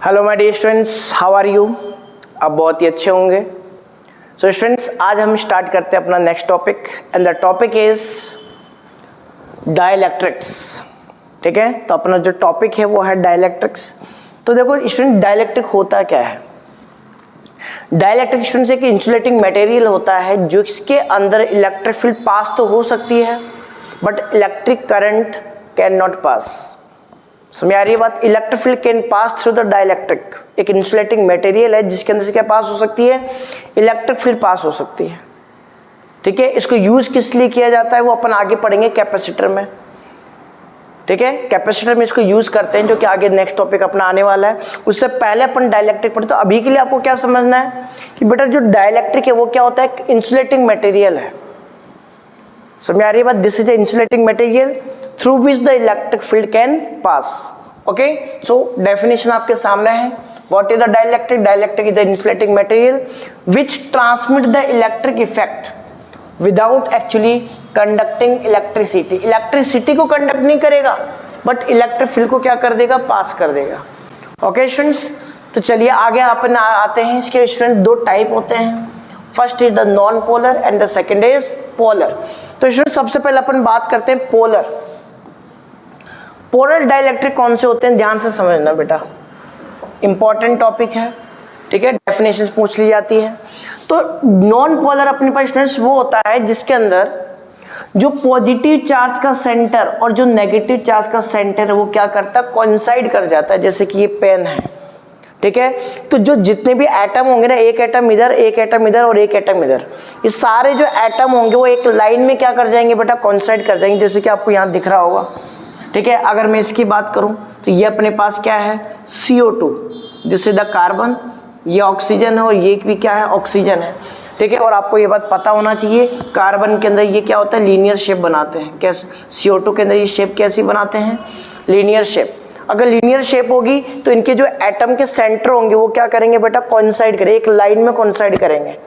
Hello my dear students, how are you. आप बहुत ही अच्छे होंगे। सो स्टूडेंट्स, आज हम स्टार्ट करते हैं अपना next topic and the topic is dielectrics. ठीक है, तो अपना जो टॉपिक है वो है डाइलेक्ट्रिक्स। तो देखो स्टूडेंट, डाइलेक्ट्रिक होता क्या है। डाइलेक्ट्रिक स्टूडेंट्स एक इंसुलेटिंग मटेरियल होता है जो इसके अंदर इलेक्ट्रिक फील्ड पास तो हो सकती है but electric current can not pass. समझ आ रही है बात। Electric field can pass through the dielectric. एक इंसुलेटिंग मटेरियल है जिसके अंदर से क्या पास हो सकती है, इलेक्ट्रिक फील्ड पास हो सकती है। ठीक है, इसको यूज किस लिए किया जाता है वो अपन आगे पढ़ेंगे कैपेसिटर में। ठीक है, कैपेसिटर में इसको यूज करते हैं जो कि आगे नेक्स्ट टॉपिक अपना आने वाला है। उससे पहले अपन डाइलेक्ट्रिक पढ़ते। तो अभी के लिए आपको क्या समझना है कि बेटा जो डाइलेक्ट्रिक है वो क्या होता है, इंसुलेटिंग मटेरियल है। समझ आ रही है बात। This is the insulating material through which the electric field can pass. Okay, so definition आपके सामने है। What is the dielectric? Dielectric is the insulating material which transmit the electric effect without actually conducting electricity. Electricity को conduct नहीं करेगा but electric field को क्या कर देगा, पास कर देगा। Okay students, तो चलिए आगे अपन आते हैं। इसके स्टूडेंट दो टाइप होते हैं। First is the non polar and the second is polar. तो स्टूडेंट सबसे पहले अपन बात करते हैं पोलर। पोलर डाइलेक्ट्रिक कौन से होते हैं, ध्यान से समझना बेटा, इंपॉर्टेंट टॉपिक है। ठीक है, डेफिनेशन पूछ ली जाती है। तो नॉन पोलर अपने पास स्टूडेंट्स वो होता है जिसके अंदर जो पॉजिटिव चार्ज का सेंटर और जो नेगेटिव चार्ज का सेंटर है वो क्या करता है, कोइंसाइड कर जाता है। जैसे कि ये पेन है, ठीक है, तो जो जितने भी एटम होंगे ना, एक एटम इधर, एक एटम इधर और एक एटम इधर, ये सारे जो एटम होंगे वो एक लाइन में क्या कर जाएंगे बेटा, कोइंसाइड कर जाएंगे। जैसे कि आपको यहाँ दिख रहा होगा। ठीक है, अगर मैं इसकी बात करूं तो ये अपने पास क्या है, CO2, जिससे द कार्बन, ये ऑक्सीजन है और ये भी क्या है, ऑक्सीजन है। ठीक है, और आपको ये बात पता होना चाहिए, कार्बन के अंदर ये क्या होता है, लीनियर शेप बनाते हैं। कैसे, CO2 के अंदर ये शेप कैसी बनाते हैं, लीनियर शेप। अगर लीनियर शेप होगी तो इनके जो एटम के सेंटर होंगे वो क्या करेंगे बेटा, कोइंसाइड करेंगे, एक लाइन में कोइंसाइड करेंगे।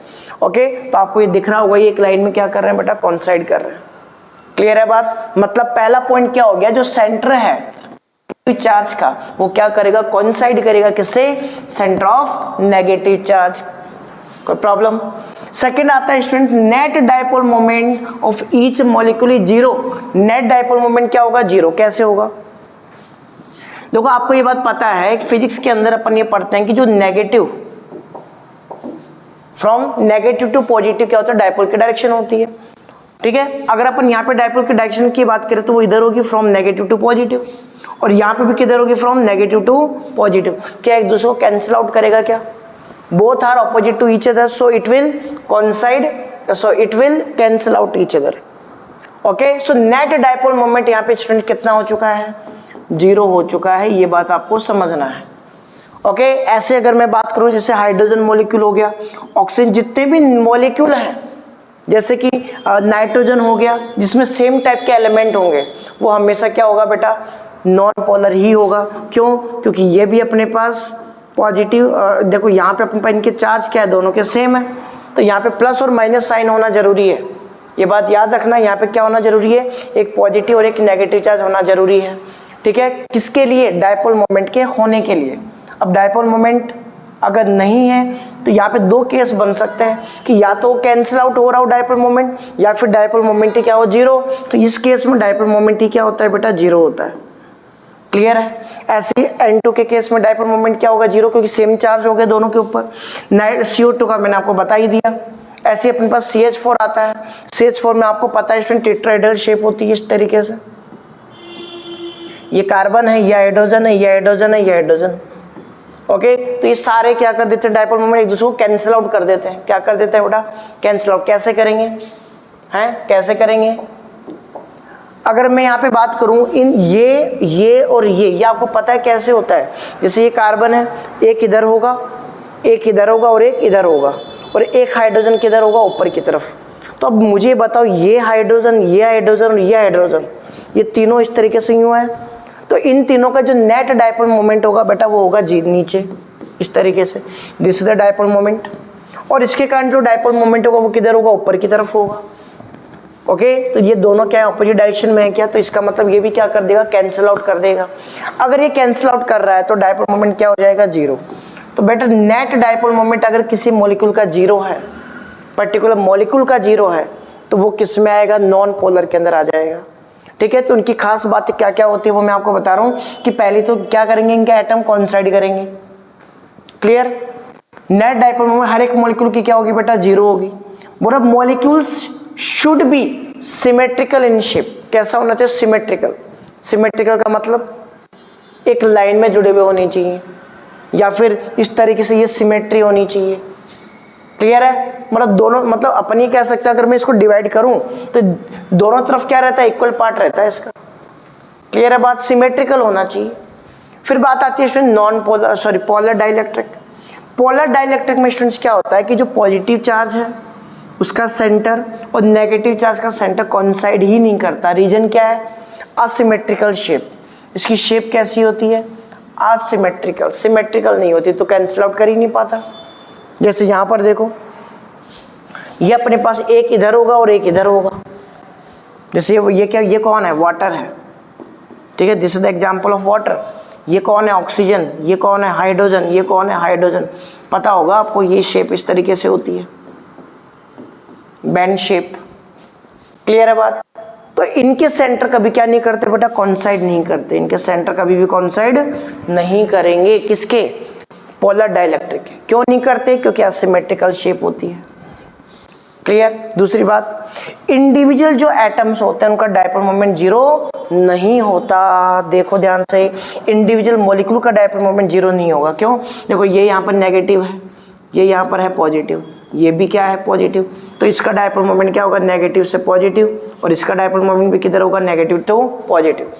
ओके, तो आपको ये दिख रहा होगा, ये एक लाइन में क्या कर रहे हैं बेटा, कोइंसाइड कर रहे हैं। क्लियर है बात। मतलब पहला पॉइंट क्या हो गया, जो सेंटर है चार्ज का वो क्या करेगा, कोइंसाइड करेगा किससे, सेंटर ऑफ नेगेटिव चार्ज। कोई प्रॉब्लम। सेकंड आता है student net dipole moment of each molecule is zero. Net dipole moment क्या होगा, जीरो। कैसे होगा, देखो आपको ये बात पता है, फिजिक्स के अंदर अपन ये पढ़ते हैं कि जो negative, from negative to positive क्या होता है, डाइपोल की डायरेक्शन होती है। ठीक है, अगर अपन यहाँ पे डाइपोल की डायरेक्शन की बात करें तो वो इधर होगी फ्रॉम नेगेटिव टू पॉजिटिव, और यहाँ पे भी किधर होगी, फ्रॉम नेगेटिव टू पॉजिटिव। क्या एक दूसरे को कैंसिल आउट करेगा क्या, both are opposite to each other, so it will coincide, so it will cancel out each other. Okay, so net dipole moment यहाँ पे स्टूडेंट कितना हो चुका है, जीरो हो चुका है। ये बात आपको समझना है। ओके, ऐसे अगर मैं बात करूँ जैसे हाइड्रोजन मॉलिक्यूल हो गया, ऑक्सीजन, जितने भी मॉलिक्यूल हैं, जैसे कि नाइट्रोजन हो गया जिसमें सेम टाइप के एलिमेंट होंगे, वो हमेशा क्या होगा बेटा, नॉन पोलर ही होगा। क्यों, क्योंकि ये भी अपने पास पॉजिटिव, देखो यहाँ पे अपने पास इनके चार्ज क्या है, दोनों के सेम है, तो यहाँ पे प्लस और माइनस साइन होना जरूरी है। ये बात याद रखना, यहाँ पे क्या होना जरूरी है, एक पॉजिटिव और एक नेगेटिव चार्ज होना जरूरी है। ठीक है, किसके लिए, डाइपोल मोमेंट के होने के लिए। अब डाइपोल मोमेंट अगर नहीं है तो यहाँ पे दो केस बन सकते हैं कि या तो कैंसिल आउट हो रहा हो डाइपोल मोमेंट, या फिर डाइपोल मोमेंट ही क्या हो, जीरो। तो इस केस में डाइपोल मोमेंट ही क्या होता है बेटा, जीरो होता है। क्लियर है। ऐसे ही N2 के केस में डाइपोल मोमेंट क्या होगा, जीरो, क्योंकि सेम चार्ज हो गए दोनों के ऊपर। CO2 का मैंने आपको बता ही दिया। ऐसे ही अपने पास CH4 आता है। CH4 में आपको पता है स्टूडेंट टेट्राहेड्रल शेप होती है इस तरीके से। ये कार्बन है, ये हाइड्रोजन है, ये हाइड्रोजन है, ये हाइड्रोजन। ओके, तो ये सारे क्या कर देते हैं, डाइपोल मोमेंट एक दूसरे को कैंसिल आउट कर देते हैं। क्या कर देते हैं बेटा, कैंसिल आउट। कैसे करेंगे, हैं कैसे करेंगे। अगर मैं यहाँ पे बात करूँ इन ये और ये आपको पता है कैसे होता है। जैसे ये कार्बन है, एक इधर होगा, एक इधर होगा और एक इधर होगा, और एक हाइड्रोजन किधर होगा, ऊपर की तरफ। तो अब मुझे बताओ, ये हाइड्रोजन, ये हाइड्रोजन और ये हाइड्रोजन, ये तीनों इस तरीके से यूँ है, तो इन तीनों का जो नेट डाइपोल मोमेंट होगा बेटा वो होगा जी नीचे इस तरीके से। This is the dipole moment. और इसके कारण जो डाइपोल मोमेंट होगा वो किधर होगा, ऊपर की तरफ होगा। ओके तो ये दोनों क्या है, ऑपोजिट डायरेक्शन में है क्या, तो इसका मतलब ये भी क्या कर देगा, कैंसिल आउट कर देगा। अगर ये कैंसिल आउट कर रहा है तो डायपोल मोमेंट क्या हो जाएगा, जीरो। तो बेटा नेट डायपोल मोमेंट अगर किसी मॉलिक्यूल का जीरो है, पर्टिकुलर मॉलिक्यूल का जीरो है, तो वो किस में आएगा, नॉन पोलर के अंदर आ जाएगा। ठीक है, तो उनकी खास बातें क्या क्या होती है वो मैं आपको बता रहा हूँ कि पहले तो क्या करेंगे, इनके एटम कोइंसाइड करेंगे। क्लियर, नेट डायपोल मोमेंट हर एक मॉलिक्यूल की क्या होगी बेटा, जीरो होगी। बोला molecules should be symmetrical in shape, कैसा होना चाहिए, सिमेट्रिकल। सिमेट्रिकल का मतलब एक लाइन में जुड़े हुए होने चाहिए, या फिर इस तरीके से ये सिमेट्री होनी चाहिए। क्लियर है, मतलब दोनों, मतलब अपन ही कह सकते हैं अगर मैं इसको डिवाइड करूं तो दोनों तरफ क्या रहता है, इक्वल पार्ट रहता है इसका। क्लियर है बात, सिमेट्रिकल होना चाहिए। फिर बात आती है student non polar, sorry polar dielectric. Polar dielectric में स्टूडेंट्स क्या होता है कि जो पॉजिटिव चार्ज है उसका सेंटर और नेगेटिव चार्ज का सेंटर कोइंसाइड ही नहीं करता। रीजन क्या है, असिमेट्रिकल शेप। इसकी शेप कैसी होती है, असिमेट्रिकल, सिमेट्रिकल नहीं होती, तो कैंसिल आउट कर ही नहीं पाता। जैसे यहां पर देखो, ये अपने पास एक इधर होगा और एक इधर होगा। जैसे ये क्या, ये कौन है, वाटर है। ठीक है, this is the example of water. ये कौन है, ऑक्सीजन। ये कौन है, हाइड्रोजन। ये कौन है, हाइड्रोजन। पता होगा आपको, ये शेप इस तरीके से होती है, बैंड शेप। क्लियर है बात, तो इनके सेंटर कभी क्या नहीं करते बेटा, कोइंसाइड नहीं करते। इनके सेंटर कभी भी कोइंसाइड नहीं करेंगे, किसके, पोलर डाइलेक्ट्रिक। क्यों नहीं करते, क्योंकि असिमेट्रिकल शेप होती है। क्लियर। दूसरी बात, इंडिविजुअल जो एटम्स होते हैं उनका डायपोल मोमेंट जीरो नहीं होता। देखो ध्यान से, इंडिविजुअल मॉलिक्यूल का डायपोल मोमेंट जीरो नहीं होगा। क्यों, देखो ये यहाँ पर नेगेटिव है, ये यहाँ पर है पॉजिटिव, ये भी क्या है, पॉजिटिव। तो इसका डायपोल मोमेंट क्या होगा, नेगेटिव से पॉजिटिव, और इसका डायपोल मोमेंट भी किधर होगा, नेगेटिव टू पॉजिटिव।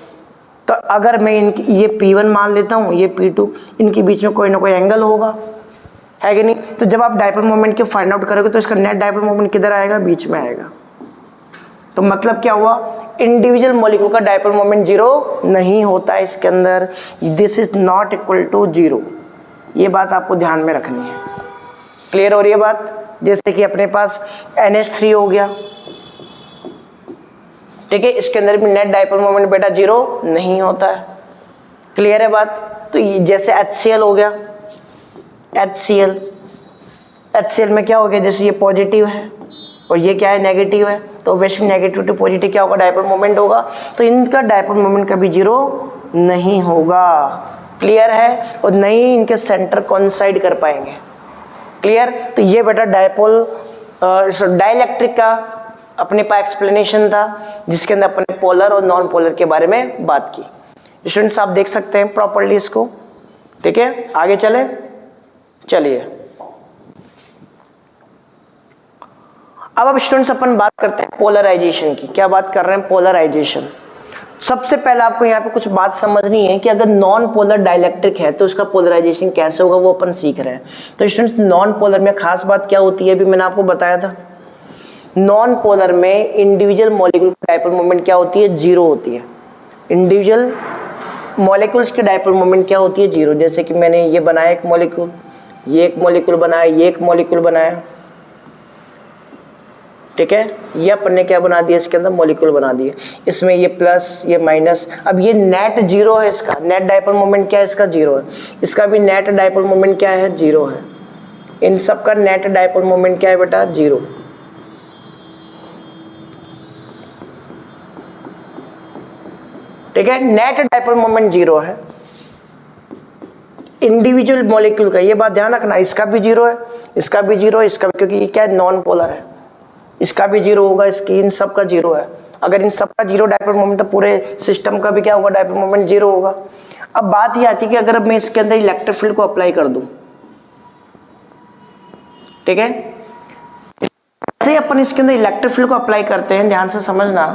तो अगर मैं इनकी ये P1 मान लेता हूँ, ये P2, इनके बीच में कोई ना कोई एंगल होगा, है कि नहीं। तो जब आप डायपोल मोमेंट के फाइंड आउट करोगे तो इसका नेट डायपोल मोमेंट किधर आएगा, बीच में आएगा। तो मतलब क्या हुआ, इंडिविजुअल मॉलिक्यूल का डायपोल मोमेंट जीरो नहीं होता है इसके अंदर। This is not equal to zero, ये बात आपको ध्यान में रखनी है। क्लियर हो रही है बात। जैसे कि अपने पास NH3 हो गया, ठीक है, इसके अंदर भी नेट डायपोल मोमेंट बेटा जीरो नहीं होता है। क्लियर है बात। तो ये जैसे HCl हो गया, HCl में क्या हो गया, जैसे ये पॉजिटिव है और ये क्या है, नेगेटिव है, तो वैसे नेगेटिव टू पॉजिटिव क्या होगा, डायपोल मोमेंट होगा। तो इनका डायपोल मोमेंट कभी जीरो नहीं होगा। क्लियर है, और नहीं इनके सेंटर कोइंसाइड कर पाएंगे। क्लियर। तो ये बेटा डायपोल डाइलेक्ट्रिक का अपने पास एक्सप्लेनेशन था, जिसके अंदर अपने पोलर और नॉन पोलर के बारे में बात की। स्टूडेंट्स आप देख सकते हैं प्रॉपर्ली इसको। ठीक है, आगे चले, चलिए अब स्टूडेंट्स अपन बात करते हैं पोलराइजेशन की। क्या बात कर रहे हैं, पोलराइजेशन। सबसे पहले आपको यहाँ पे कुछ बात समझनी है कि अगर नॉन पोलर डाइलेक्ट्रिक है तो उसका पोलराइजेशन कैसे होगा, वो अपन सीख रहे हैं। तो स्टूडेंट्स नॉन पोलर में खास बात क्या होती है, अभी मैंने आपको बताया था। नॉन पोलर में इंडिविजुअल मॉलिक्यूल की डायपोल मोमेंट क्या होती है, जीरो होती है। इंडिविजुअल मॉलिक्यूल्स की डायपोल मोमेंट क्या होती है, जीरो। जैसे कि मैंने ये बनाया एक मॉलिक्यूल, ये एक मॉलिक्यूल बनाया, ये एक मॉलिक्यूल बनाया, ठीक है, ये अपन ने क्या बना दिया, इसके अंदर मॉलिक्यूल बना दिए। इसमें ये प्लस, ये माइनस, अब ये नेट जीरो है, इसका नेट डायपोल मोमेंट क्या है, इसका जीरो है। इसका भी नेट डायपोल मोमेंट क्या है, जीरो है। इन सब का नेट डायपोल मोमेंट क्या है बेटा, जीरो। ठीक है, नेट डायपोल मोमेंट जीरो है इंडिविजुअल मॉलिक्यूल का। ये बात ध्यान रखना, इसका भी जीरो है, इसका भी जीरो है, इसका भी, क्योंकि ये क्या है, नॉन पोलर है। इसका भी जीरो होगा, इसकी, इन सब का जीरो है। अगर इन सब का जीरो डायपोल मोमेंट तो पूरे सिस्टम का भी क्या होगा, डायपोल मोमेंट जीरो होगा। अब बात ये आती है कि अगर मैं इसके अंदर इलेक्ट्रिक फील्ड को अप्लाई कर दूं, ठीक है, जैसे अपन इसके अंदर इलेक्ट्रिक फील्ड को अप्लाई करते हैं, ध्यान से समझना,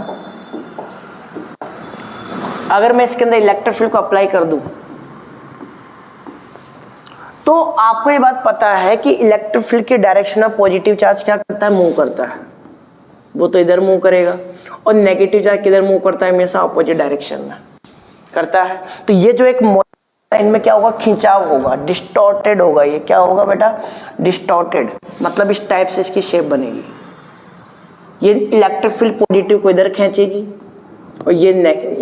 अगर मैं इसके अंदर इलेक्ट्रिक फील्ड को अप्लाई कर दूं तो आपको ये बात पता है कि इलेक्ट्रिक फील्ड के डायरेक्शन में पॉजिटिव चार्ज क्या करता है, मूव करता है। वो तो इधर मूव करेगा, और नेगेटिव चार्ज किधर मूव करता है, हमेशा अपोजिट डायरेक्शन में करता है। तो ये जो एक इनमें क्या होगा, खिंचाव होगा, डिस्टॉर्टेड होगा। ये क्या होगा बेटा, डिस्टॉर्टेड, मतलब इस टाइप से इसकी शेप बनेगी। ये इलेक्ट्रिक फील्ड पॉजिटिव को इधर खींचेगी और ये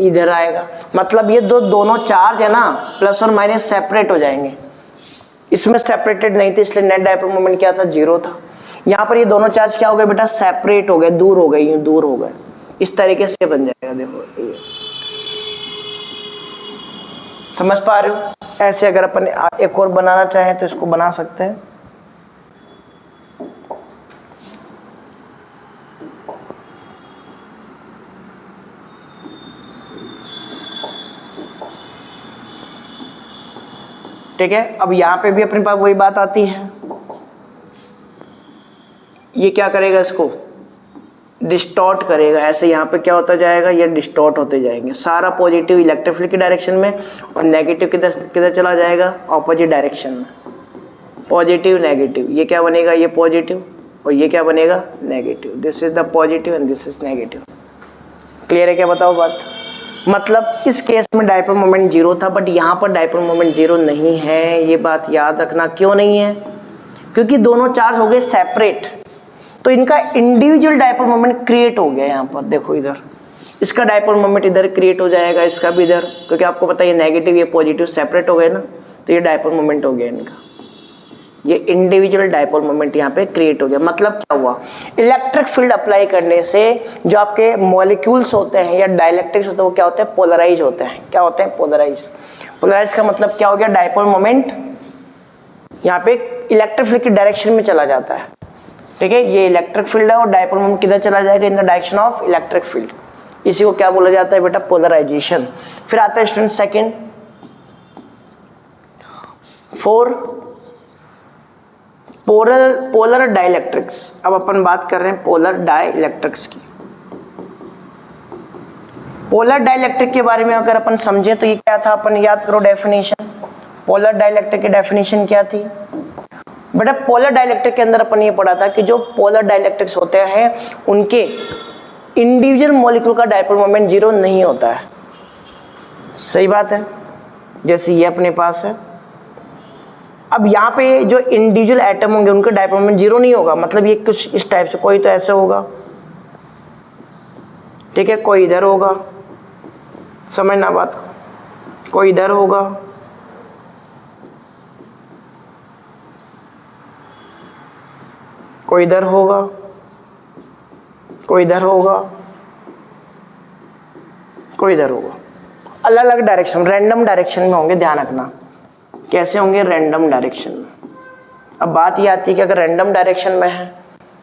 इधर आएगा। मतलब ये दोनों चार्ज है ना, प्लस और माइनस सेपरेट हो जाएंगे। इसमें सेपरेटेड नहीं थे, इसलिए नेट डाइपोल मोमेंट क्या था, 0 था। यहाँ पर ये दोनों चार्ज क्या हो गए बेटा, सेपरेट हो गए, दूर हो गए, यूं दूर हो गए। इस तरीके से बन जाएगा। देखो ये समझ पा रहे हो? ऐसे अगर अपन एक और बनाना चाहें तो इसको बना सकते हैं। ठीक है, अब यहां पे भी अपने पास वही बात आती है। ये क्या करेगा, इसको डिस्टॉर्ट करेगा। ऐसे यहाँ पे क्या होता जाएगा, ये डिस्टॉर्ट होते जाएंगे। सारा पॉजिटिव इलेक्ट्रिक फील्ड की डायरेक्शन में और नेगेटिव किधर चला जाएगा, ऑपोजिट डायरेक्शन में। पॉजिटिव नेगेटिव, ये क्या बनेगा, ये पॉजिटिव और ये क्या बनेगा, negative. This is the positive and this is negative. Clear है क्या, बताओ बात? मतलब इस केस में डाइपोल मोमेंट 0 था, बट यहाँ पर डाइपोल मोमेंट 0 नहीं है। ये बात याद रखना। क्यों नहीं है? क्योंकि दोनों चार्ज हो गए सेपरेट, तो इनका इंडिविजुअल डाइपोल मोमेंट क्रिएट हो गया। यहाँ पर देखो, इधर इसका डाइपोल मोमेंट इधर क्रिएट हो जाएगा, इसका भी इधर, क्योंकि आपको पता है ये नेगेटिव ये पॉजिटिव सेपरेट हो गए ना, तो ये डाइपोल मोमेंट हो गया इनका। ये इंडिविजुअल डाइपोल मोमेंट यहाँ पे क्रिएट हो गया। मतलब क्या हुआ, इलेक्ट्रिक फील्ड अप्लाई करने से जो आपके मॉलिक्यूल्स होते हैं या डाइलेक्ट्रिक्स होते हैं, वो क्या होते हैं, पोलराइज होते हैं। क्या होते हैं, पोलराइज। पोलराइज का मतलब क्या हो गया, डाइपोल मोमेंट यहाँ पे इलेक्ट्रिक फील्ड की डायरेक्शन में चला जाता है। ठीक है, ये इलेक्ट्रिक फील्ड है और डाइपोल मोमेंट किधर चला जाएगा, in the direction of electric field. इसी को क्या बोला जाता है बेटा, पोलराइजेशन। फिर आता है स्टूडेंट सेकंड, 4 पोलर डाइलेक्ट्रिक्स। अब अपन बात कर रहे हैं पोलर डाइलेक्ट्रिक्स की। पोलर डाइलेक्ट्रिक के बारे में अगर अपन समझे तो ये क्या था, अपन याद करो डेफिनेशन। पोलर डाइलेक्ट्रिक की डेफिनेशन क्या थी बेटा? पोलर डाइलेक्ट्रिक के अंदर अपन ये पढ़ा था कि जो पोलर डाइलेक्ट्रिक्स होते हैं उनके इंडिविजुअल मॉलिक्यूल का डाइपोल मोमेंट 0 नहीं होता है। सही बात है, जैसे ये अपने पास है। अब यहाँ पे जो इंडिविजुअल एटम होंगे उनका डाइपोल मोमेंट 0 नहीं होगा। मतलब ये कुछ इस टाइप से, कोई तो ऐसे होगा, ठीक है, कोई इधर होगा, समझना बात, कोई इधर होगा, कोई इधर होगा, कोई इधर होगा, कोई इधर होगा। अलग अलग डायरेक्शन, रैंडम डायरेक्शन में होंगे, ध्यान रखना। कैसे होंगे, रैंडम डायरेक्शन में। अब बात ये आती है कि अगर रैंडम डायरेक्शन में है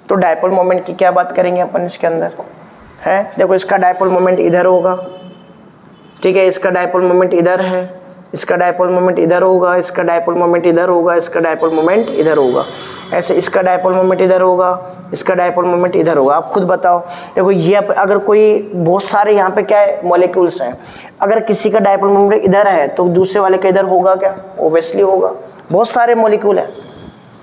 तो डाइपोल मोमेंट की क्या बात करेंगे अपन इसके अंदर है। देखो, इसका डाइपोल मोमेंट इधर होगा, ठीक है, इसका डाइपोल मोमेंट इधर है, इसका डाइपोल मोमेंट इधर होगा, इसका डाइपोल मोमेंट इधर होगा, इसका डाइपोल मोमेंट इधर होगा। ऐसे इसका डाइपोल मोमेंट इधर होगा, इसका डाइपोल मोमेंट इधर होगा। आप खुद बताओ। देखो, ये अगर कोई बहुत सारे यहाँ पे क्या है, मॉलिक्यूल्स हैं, अगर किसी का डाइपोल मोमेंट इधर है तो दूसरे वाले का इधर होगा क्या, ओब्वियसली होगा। बहुत सारे मॉलिक्यूल हैं,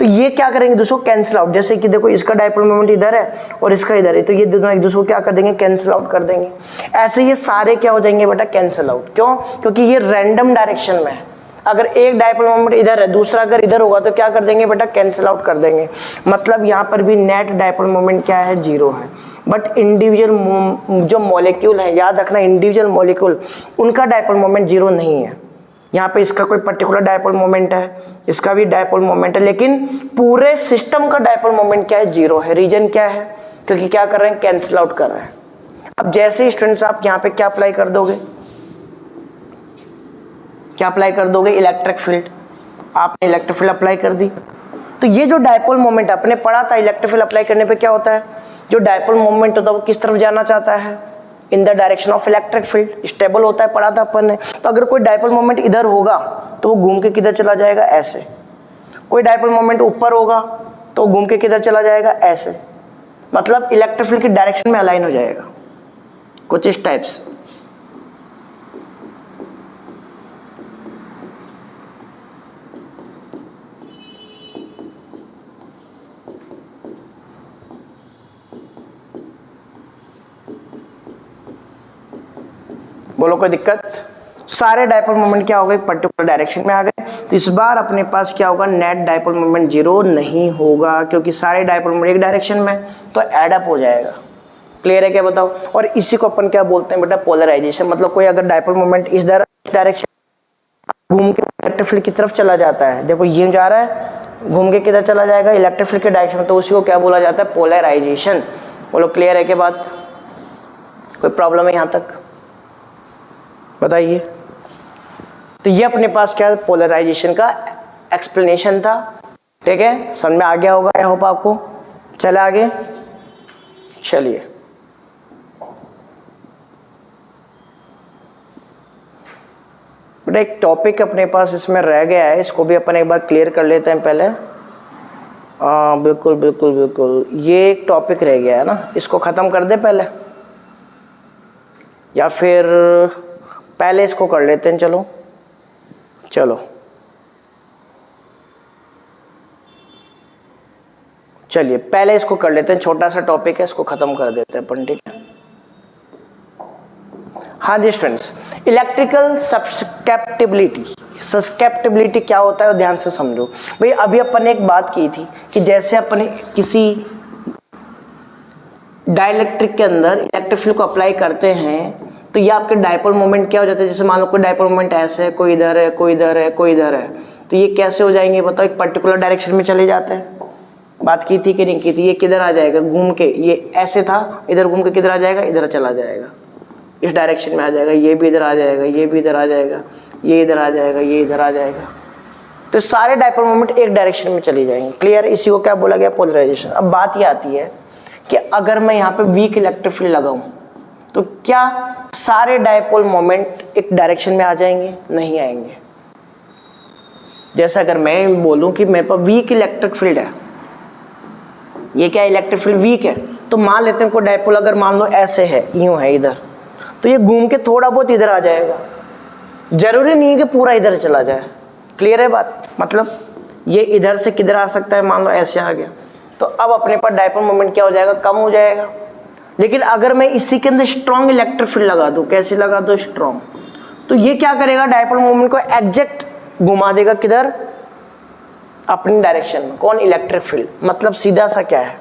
तो ये क्या करेंगे, दूसरों कैंसिल आउट। जैसे कि देखो, इसका डाइपोल मोमेंट इधर है और इसका इधर है, तो ये दोनों एक दूसरे को क्या कर देंगे, कैंसिल आउट कर देंगे। ऐसे ये सारे क्या हो जाएंगे बेटा, कैंसिल आउट। क्यों? क्योंकि ये रैंडम डायरेक्शन में है। अगर एक डाइपोल मोमेंट इधर है, दूसरा अगर इधर होगा तो क्या कर देंगे बेटा, कैंसिल आउट कर देंगे। मतलब यहाँ पर भी नेट डाइपोल मोमेंट क्या है, 0 है। बट इंडिविजुअल जो मॉलिक्यूल है, याद रखना, इंडिविजुअल मॉलिक्यूल उनका डाइपोल मोमेंट 0 नहीं है। यहाँ पे इसका कोई पर्टिकुलर डाइपोल मोमेंट है, इसका भी डाइपोल मोमेंट है, लेकिन पूरे सिस्टम का डाइपोल मोमेंट क्या है, 0 है। रीजन क्या है, क्योंकि क्या कर रहे हैं, कैंसिल आउट कर रहे हैं। अब जैसे स्टूडेंट्स आप यहाँ पे क्या अप्लाई कर दोगे, क्या अप्लाई कर दोगे, इलेक्ट्रिक फील्ड। आपने इलेक्ट्रिक फील्ड अप्लाई कर दी, तो ये जो डाइपोल मोमेंट आपने पढ़ा था, इलेक्ट्रिक फील्ड अप्लाई करने पे क्या होता है, जो डाइपोल मोमेंट होता है वो किस तरफ जाना चाहता है, in the direction of electric field. Stable होता है, पढ़ा था अपन ने। तो अगर कोई डाइपोल मोमेंट इधर होगा तो वो घूम के किधर चला जाएगा, ऐसे। कोई डाइपोल मोमेंट ऊपर होगा तो वो घूम के किधर चला जाएगा, ऐसे। मतलब इलेक्ट्रिक फील्ड की डायरेक्शन में अलाइन हो जाएगा, कुछ इस टाइप से। बोलो कोई दिक्कत? सारे डाइपोल मोमेंट क्या हो गए, पर्टिकुलर डायरेक्शन में आ गए। तो इस बार अपने पास क्या होगा, नेट डाइपोल मोमेंट 0 नहीं होगा, क्योंकि सारे डाइपोल मोमेंट एक डायरेक्शन में, तो एड अप हो जाएगा। क्लियर है क्या बताओ। और इसी को अपन क्या बोलते हैं बेटा, पोलराइजेशन। मतलब कोई अगर डायपोल मोमेंट इस डायरेक्शन घूम के इलेक्ट्रिक फील्ड की तरफ चला जाता है, देखो ये जा रहा है घूम के किधर चला जाएगा, इलेक्ट्रिक फील्ड के डायरेक्शन में, तो उसी को क्या बोला जाता है, पोलराइजेशन। बोलो क्लियर है क्या बात, कोई प्रॉब्लम है यहाँ तक बताइए। तो ये अपने पास क्या पोलराइजेशन का एक्सप्लेनेशन था, ठीक है, समझ में आ गया होगा आई होप आपको। चले आगे, चलिए बेटा एक टॉपिक अपने पास इसमें रह गया है, इसको भी अपन एक बार क्लियर कर लेते हैं पहले। बिल्कुल बिल्कुल बिल्कुल, ये एक टॉपिक रह गया है ना, इसको ख़त्म कर दे पहले, या फिर पहले इसको कर लेते हैं। चलो चलो चलिए पहले इसको कर लेते हैं, छोटा सा टॉपिक है, इसको ख़त्म कर देते हैं अपन, ठीक है। हाँ जी स्टूडेंट्स, इलेक्ट्रिकल सब्सकेप्टिबिलिटी। सब्सकेप्टिबिलिटी क्या होता है, ध्यान से समझो भाई। अभी अपन ने एक बात की थी कि जैसे अपन किसी डाइलेक्ट्रिक के अंदर इलेक्ट्रिक फील्ड को अप्लाई करते हैं तो ये आपके डायपोल मोमेंट क्या हो जाता है। जैसे मान लो कोई डायपोल मोमेंट ऐसे है, कोई इधर है, कोई इधर है, कोई इधर है, तो ये कैसे हो जाएंगे बताओ, एक पर्टिकुलर डायरेक्शन में चले जाते हैं। बात की थी कि नहीं की थी, ये किधर आ जाएगा घूम के, ये ऐसे था, इधर घूम के किधर आ जाएगा, इधर चला जाएगा, इस डायरेक्शन में आ जाएगा, ये भी इधर आ जाएगा, ये भी इधर आ जाएगा, ये इधर आ जाएगा, ये इधर आ जाएगा। तो सारे डायपोल मोमेंट एक डायरेक्शन में चले जाएंगे, क्लियर। इसी को क्या बोला गया, पोलराइजेशन। अब बात ये आती है कि अगर मैं यहाँ पे वीक इलेक्ट्रिक फील्ड लगाऊं तो क्या सारे डायपोल मोमेंट एक डायरेक्शन में आ जाएंगे, नहीं आएंगे। जैसे अगर मैं बोलूं कि मेरे पास वीक इलेक्ट्रिक फील्ड है, ये क्या इलेक्ट्रिक फील्ड वीक है, तो मान लेते हैं कोई डायपोल अगर मान लो ऐसे है, यूं है इधर, तो ये घूम के थोड़ा बहुत इधर आ जाएगा, जरूरी नहीं है कि पूरा इधर चला जाए। क्लियर है बात, मतलब ये इधर से किधर आ सकता है, मान लो ऐसे आ गया, तो अब अपने पास डायपोल मोमेंट क्या हो जाएगा, कम हो जाएगा। लेकिन अगर मैं इसी के अंदर स्ट्रॉन्ग इलेक्ट्रिक फील्ड लगा दूं, कैसे लगा दो, स्ट्रॉन्ग, तो ये क्या करेगा, डायपोल मोमेंट को एग्जैक्ट घुमा देगा किधर, अपनी डायरेक्शन में। कौन, इलेक्ट्रिक फील्ड। मतलब सीधा सा क्या है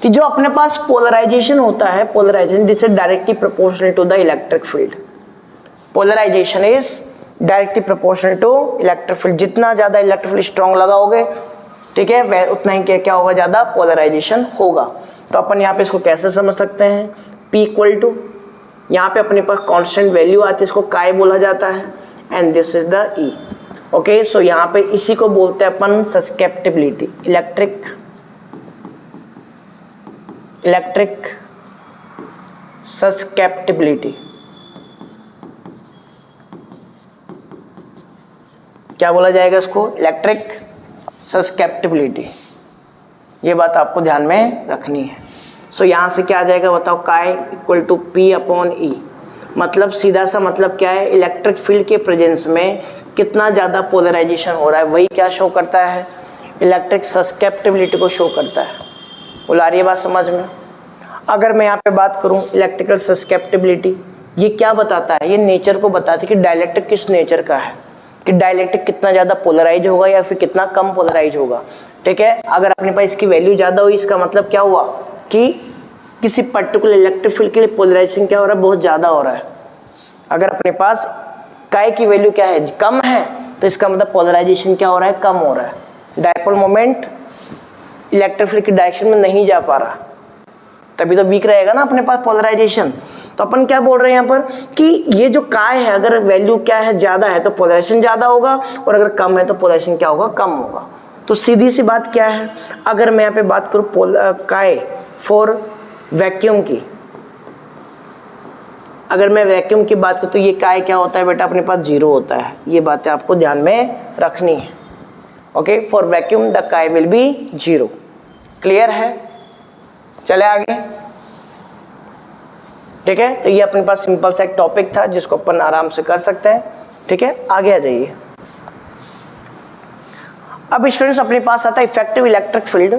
कि जो अपने पास पोलराइजेशन होता है, polarization this is directly proportional to the electric field. Polarization is directly proportional to electric field. जितना ज्यादा इलेक्ट्रिक फील्ड स्ट्रॉन्ग लगाओगे, ठीक है, वह उतना ही क्या होगा, ज्यादा पोलराइजेशन होगा। तो अपन यहाँ पे इसको कैसे समझ सकते हैं, P इक्वल टू, यहाँ पे अपने पास कांस्टेंट वैल्यू आती है, इसको काय बोला जाता है, and this is the E। Okay, so यहाँ पे इसी को बोलते हैं अपन सस्केप्टिबिलिटी, इलेक्ट्रिक सस्केप्टिबिलिटी। क्या बोला जाएगा इसको, इलेक्ट्रिक सस्केप्टिबिलिटी। ये बात आपको ध्यान में रखनी है। सो यहाँ से क्या आ जाएगा बताओ, K equal to P upon E। मतलब सीधा सा मतलब क्या है, इलेक्ट्रिक फील्ड के प्रेजेंस में कितना ज़्यादा पोलराइजेशन हो रहा है, वही क्या शो करता है, इलेक्ट्रिक सस्केप्टिबिलिटी को शो करता है। बोला आ रही है बात समझ में। अगर मैं यहाँ पे बात करूँ इलेक्ट्रिकल सस्केप्टिबिलिटी, ये क्या बताता है, ये नेचर को बताता है कि डाइलेक्ट्रिक किस नेचर का है, कि डाइलेक्ट्रिक कितना ज़्यादा पोलराइज होगा या फिर कितना कम पोलराइज होगा। ठीक है, अगर अपने पास इसकी वैल्यू ज़्यादा हुई, इसका मतलब क्या हुआ कि किसी पर्टिकुलर इलेक्ट्रिक फील्ड के लिए पोलराइजेशन क्या हो रहा है, बहुत ज़्यादा हो रहा है। अगर अपने पास काय की वैल्यू क्या है, कम है, तो इसका मतलब पोलराइजेशन क्या हो रहा है, कम हो रहा है। डायपोल मोमेंट इलेक्ट्रिक फील्ड की डायरेक्शन में नहीं जा पा रहा, तभी तो वीक रहेगा ना अपने पास पोलराइजेशन। तो अपन क्या बोल रहे हैं यहाँ पर कि ये जो काय है, अगर वैल्यू क्या है, ज़्यादा है तो पोलराइजेशन ज़्यादा होगा, और अगर कम है तो पोलराइजेशन क्या होगा, कम होगा। तो सीधी सी बात क्या है, अगर मैं यहाँ पे बात करूँ काय फॉर वैक्यूम की, अगर मैं वैक्यूम की बात करूँ तो ये काय क्या होता है बेटा, अपने पास 0 होता है। ये बातें आपको ध्यान में रखनी है। ओके, फॉर वैक्यूम द काय विल बी 0। क्लियर है, चले आगे। ठीक है, तो ये अपने पास सिंपल सा एक टॉपिक था जिसको अपन आराम से कर सकते हैं। ठीक है, आगे आ जाइए। अब स्टूडेंट्स अपने पास आता है effective electric field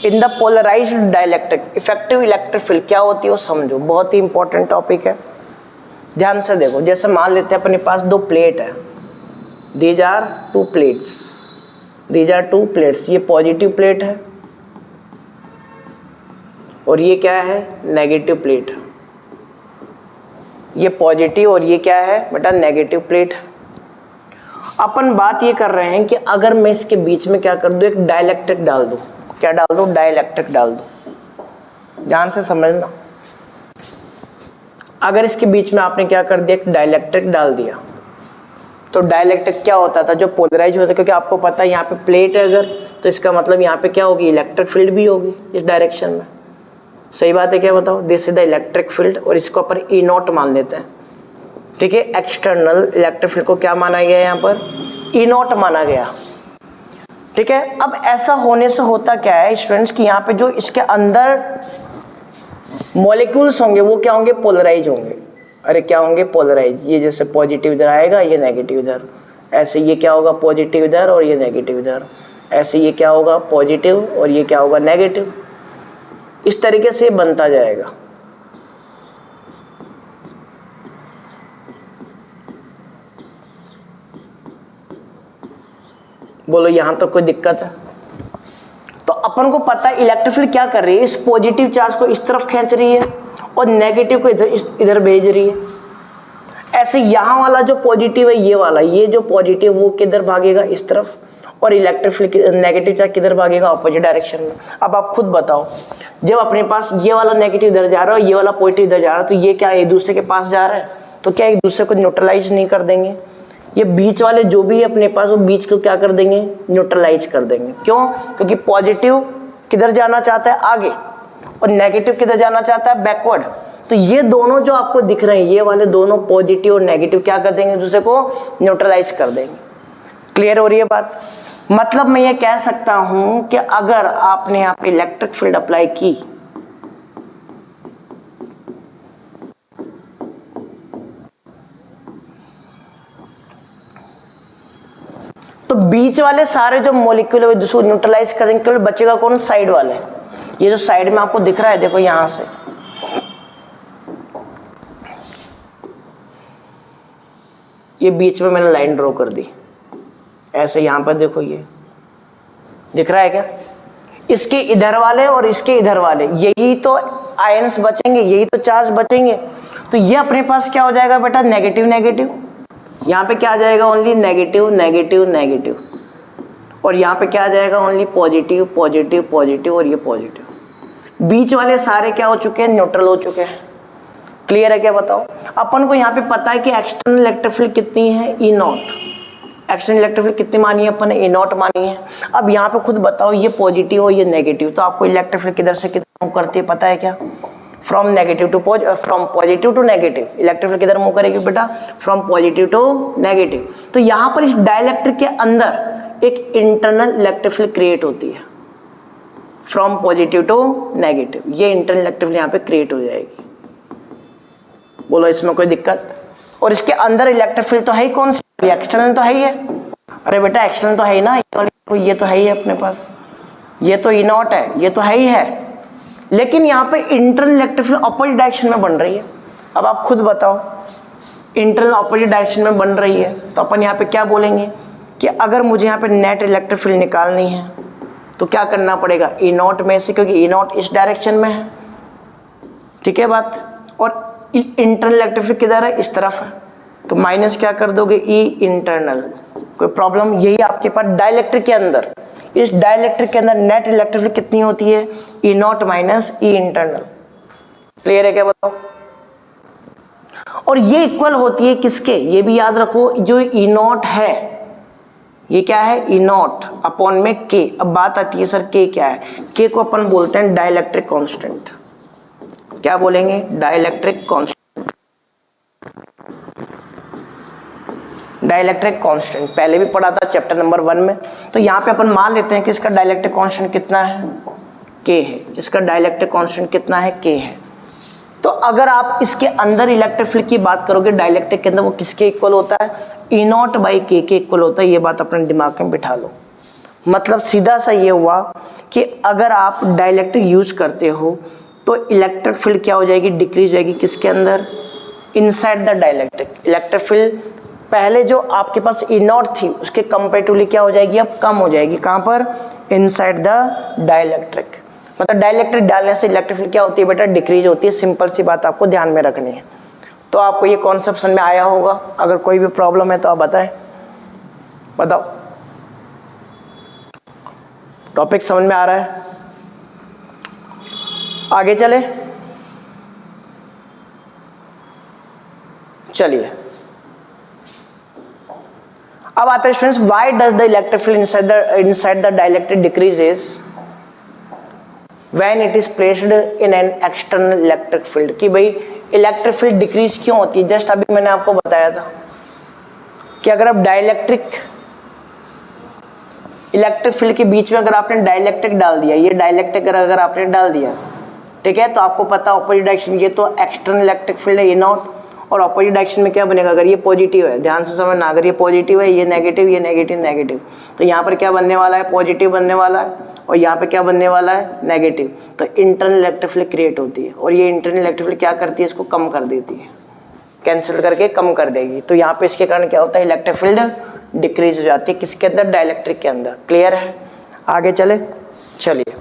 in the polarized dielectric. Effective electric field क्या होती है वो समझो, बहुत ही इंपॉर्टेंट टॉपिक है, ध्यान से देखो। जैसे मान लेते हैं अपने पास 2 प्लेट है, these are 2 plates, these are 2 plates. ये पॉजिटिव प्लेट है और ये क्या है, नेगेटिव प्लेट। ये पॉजिटिव और ये क्या है बेटा, नेगेटिव प्लेट। अपन बात ये कर रहे हैं कि अगर मैं इसके बीच में क्या कर दूं, एक डाइलेक्ट्रिक डाल दूं। क्या डाल दूं, डाइलेक्ट्रिक डाल दूं। ध्यान से समझना, अगर इसके बीच में आपने क्या कर दिया, एक डाइलेक्ट्रिक डाल दिया, तो डाइलेक्ट्रिक क्या होता था, जो पोलराइज होता है, क्योंकि आपको पता है यहाँ पे प्लेट है अगर, तो इसका मतलब यहाँ पे क्या होगी, इलेक्ट्रिक फील्ड भी होगी इस डायरेक्शन में। सही बात है क्या, बताओ। This is the electric field और इसको अपन ई नॉट मान लेते हैं, ठीक है। एक्सटर्नल इलेक्ट्रिक फील्ड को क्या माना गया, यहाँ पर ई नॉट माना गया, ठीक है। अब ऐसा होने से होता क्या है स्टूडेंट्स, कि यहाँ पे जो इसके अंदर मॉलिक्यूल्स होंगे वो क्या होंगे, पोलराइज होंगे। अरे क्या होंगे, पोलराइज। ये जैसे पॉजिटिव इधर आएगा, ये नेगेटिव इधर, ऐसे ये क्या होगा, पॉजिटिव इधर और ये नेगेटिव इधर, ऐसे ये क्या होगा, पॉजिटिव और ये क्या होगा, नेगेटिव। इस तरीके से बनता जाएगा। बोलो यहां तो कोई दिक्कत है? तो अपन को पता है इलेक्ट्रिक फील्ड क्या कर रही है, इस पॉजिटिव चार्ज को इस तरफ खींच रही है और नेगेटिव को इधर भेज रही है। ऐसे यहां वाला जो पॉजिटिव है, ये वाला, ये जो पॉजिटिव वो किधर भागेगा, इस तरफ, और इलेक्ट्रिक फील्ड नेगेटिव चार्ज किधर भागेगा, ऑपोजिट डायरेक्शन में। अब आप खुद बताओ, जब अपने पास ये वाला नेगेटिव इधर जा रहा है और ये वाला पॉजिटिव इधर जा रहा है, तो ये क्या एक दूसरे के पास जा रहा है, तो क्या एक दूसरे को न्यूट्रलाइज नहीं कर देंगे? ये बीच वाले जो भी है अपने पास, वो बीच को क्या कर देंगे, न्यूट्रलाइज कर देंगे। क्यों? क्योंकि पॉजिटिव किधर जाना चाहता है, आगे, और नेगेटिव किधर जाना चाहता है, बैकवर्ड। तो ये दोनों जो आपको दिख रहे हैं, ये वाले दोनों पॉजिटिव और नेगेटिव क्या कर देंगे, दूसरे को न्यूट्रलाइज कर देंगे। क्लियर हो रही है बात? मतलब मैं ये कह सकता हूं कि अगर आपने यहाँ पे इलेक्ट्रिक फील्ड अप्लाई की, तो बीच वाले सारे जो मॉलिक्यूल है दूसरे न्यूट्रलाइज करेंगे, केवल बचेगा कौन, साइड वाले। ये जो साइड में आपको दिख रहा है, देखो यहां से, ये बीच में मैंने लाइन ड्रॉ कर दी ऐसे, यहां पर देखो ये दिख रहा है क्या, इसके इधर वाले और इसके इधर वाले, यही तो आयन्स बचेंगे, यही तो चार्ज बचेंगे। तो ये अपने पास क्या हो जाएगा बेटा, नेगेटिव नेगेटिव। यहाँ पे क्या आ जाएगा, ओनली नेगेटिव नेगेटिव नेगेटिव, और यहाँ पे क्या आ जाएगा, ओनली पॉजिटिव पॉजिटिव पॉजिटिव, और ये पॉजिटिव। बीच वाले सारे क्या हो चुके हैं, न्यूट्रल हो चुके हैं। क्लियर है क्या, बताओ। अपन को यहाँ पे पता है कि एक्सटर्नल इलेक्ट्रिक फील्ड कितनी है, E not. External electric field कितनी मानी है अपन ने, ई नॉट मानी है। अब यहाँ पे खुद बताओ, ये पॉजिटिव और ये नेगेटिव, तो आपको इलेक्ट्रिक फील्ड किधर से किधर मूव करती है पता है क्या, from negative to from positive to negative. Electric field किधर मूव करेगी बेटा, फ्रॉम पॉजिटिव टू नेगेटिव। तो यहाँ पर इस डाइलेक्ट्रिक के अंदर एक इंटरनल इलेक्ट्रिक फील्ड क्रिएट होती है, फ्रॉम पॉजिटिव टू नेगेटिव। ये इंटरनल इलेक्ट्रिक फील्ड यहाँ पे क्रिएट हो जाएगी। बोलो इसमें कोई दिक्कत? और इसके अंदर इलेक्ट्रिक फील्ड तो है ही कौन सी, एक्सटर्नल तो है ही है। अरे बेटा एक्सटर्नल तो है ही ना, ये तो है ही है अपने पास, ये तो ई नॉट है, ये तो है ही है। लेकिन यहाँ पे internal electric field opposite direction में बन रही है। अब आप खुद बताओ, इंटरनल अपोजिट डायरेक्शन में बन रही है, तो अपन यहाँ पे क्या बोलेंगे कि अगर मुझे यहाँ पे नेट इलेक्ट्रिक फील्ड निकालनी है तो क्या करना पड़ेगा, ई नॉट में से, क्योंकि ई नॉट इस डायरेक्शन में है, ठीक है बात, और इंटरनल इलेक्ट्रिक फील्ड किधर है, इस तरफ है, तो माइनस क्या कर दोगे, ई इंटरनल। कोई प्रॉब्लम? यही आपके पास डाइलेक्ट्रिक के अंदर, इस डाइलेक्ट्रिक के अंदर नेट इलेक्ट्रिक फील्ड कितनी होती है, E naught minus E internal. Clear है क्या, बताओ। और ये इक्वल होती है किसके, ये भी याद रखो, जो ई नॉट है, ये क्या है, ई नॉट अपॉन में के। अब बात आती है सर के क्या है, के को अपन बोलते हैं डाइलेक्ट्रिक कांस्टेंट। क्या बोलेंगे, डाइलेक्ट्रिक कांस्टेंट। डाइलेक्ट्रिक कांस्टेंट पहले भी पढ़ा था चैप्टर नंबर 1 में। तो यहाँ पे अपन मान लेते हैं कि इसका डाइलेक्ट्रिक कांस्टेंट कितना है, के है। इसका डाइलेक्ट्रिक कांस्टेंट कितना है, के है। तो अगर आप इसके अंदर इलेक्ट्रिक फील्ड की बात करोगे डाइलेक्ट्रिक के अंदर, वो किसके इक्वल होता है, ई नॉट बाई के इक्वल होता है। ये बात अपने दिमाग में बिठा लो। मतलब सीधा सा ये हुआ कि अगर आप डाइलेक्ट्रिक यूज करते हो तो इलेक्ट्रिक फील्ड क्या हो जाएगी, डिक्रीज हो जाएगी, किसके अंदर, inside the dielectric. Electric field पहले जो आपके पास ई नॉट थी उसके कंपेरेटिवली क्या हो जाएगी, अब कम हो जाएगी। कहाँ पर, इनसाइड द डाइलेक्ट्रिक। मतलब डाइलेक्ट्रिक डालने से इलेक्ट्रिक फील्ड क्या होती है बेटा, डिक्रीज होती है। सिंपल सी बात आपको ध्यान में रखनी है। तो आपको ये कॉन्सेप्ट समझ में आया होगा। अगर कोई भी प्रॉब्लम है तो आप बताएं, बताओ। टॉपिक समझ में आ रहा है? आगे चले, चलिए अब आते हैं students, why does the electric field inside the dielectric decreases when it is placed in an external electric field. कि भाई इलेक्ट्रिक फील्ड डिक्रीज क्यों होती है? जस्ट अभी मैंने आपको बताया था कि अगर आप डाइलेक्ट्रिक इलेक्ट्रिक फील्ड के बीच में अगर आपने डाइलेक्ट्रिक डाल दिया, ये डाइलेक्ट्रिक अगर आपने डाल दिया, ठीक है, तो आपको पता ऑपोजिट डायरेक्शन, ये तो एक्सटर्नल इलेक्ट्रिक फील्ड है, ये नॉट, और ऑपोजिट डायरेक्शन में क्या बनेगा, अगर ये पॉजिटिव है, ध्यान से समझना, अगर ये पॉजिटिव है, ये नेगेटिव, ये नेगेटिव, नेगेटिव, तो यहाँ पर क्या बनने वाला है, पॉजिटिव बनने वाला है, और यहाँ पे क्या बनने वाला है, नेगेटिव। तो इंटरनल इलेक्ट्रिक फील्ड क्रिएट होती है, और ये इंटरनल इलेक्ट्रिक फील्ड क्या करती है, इसको कम कर देती है, कैंसिल करके कम कर देगी। तो यहाँ पे इसके कारण क्या होता है, इलेक्ट्रिक फील्ड डिक्रीज हो जाती है, किसके अंदर, डाइलेक्ट्रिक के अंदर। क्लियर है? आगे चले, चलिए।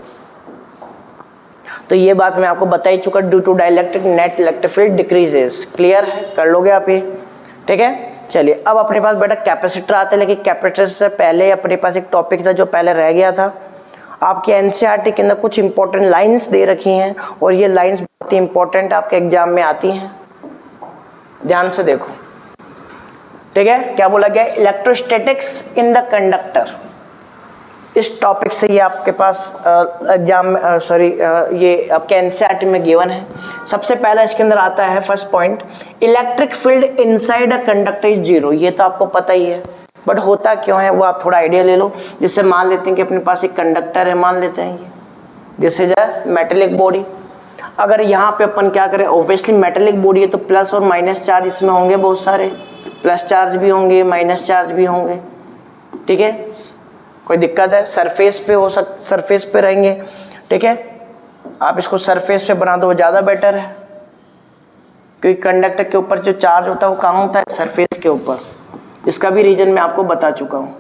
तो ये बात मैं आपको बता ही चुका, due to dielectric net electric field decreases. Clear है? कर लोगे आप ये, ठीक है। चलिए अब अपने पास बेटा कैपेसिटर आते हैं, लेकिन कैपेसिटर से पहले अपने पास एक टॉपिक था जो पहले रह गया था। आपके एनसीईआरटी के अंदर कुछ इंपॉर्टेंट लाइंस दे रखी हैं, और ये लाइंस बहुत ही इंपॉर्टेंट आपके एग्जाम में आती हैं, ध्यान से देखो, ठीक है। क्या बोला गया, इलेक्ट्रोस्टैटिक्स इन द कंडक्टर। इस टॉपिक से ये आपके पास एग्जाम ये आपके एनसीईआरटी में गिवन है। सबसे पहला इसके अंदर आता है first point, electric field inside a conductor is zero. ये तो आपको पता ही है, बट होता क्यों है वो आप थोड़ा आइडिया ले लो। जिससे मान लेते हैं कि अपने पास एक कंडक्टर है, मान लेते हैं ये, this is a metallic body. अगर यहाँ पे अपन क्या करें, ऑब्वियसली मेटेलिक बॉडी है तो प्लस और माइनस चार्ज इसमें होंगे, बहुत सारे प्लस चार्ज भी होंगे, माइनस चार्ज भी होंगे, ठीक है। कोई दिक्कत है, सरफेस पे हो सरफेस पे रहेंगे, ठीक है। आप इसको सरफेस पे बना दो, वो ज़्यादा बेटर है, क्योंकि कंडक्टर के ऊपर जो चार्ज होता है वो कहाँ होता है, सरफेस के ऊपर। इसका भी रीजन मैं आपको बता चुका हूँ।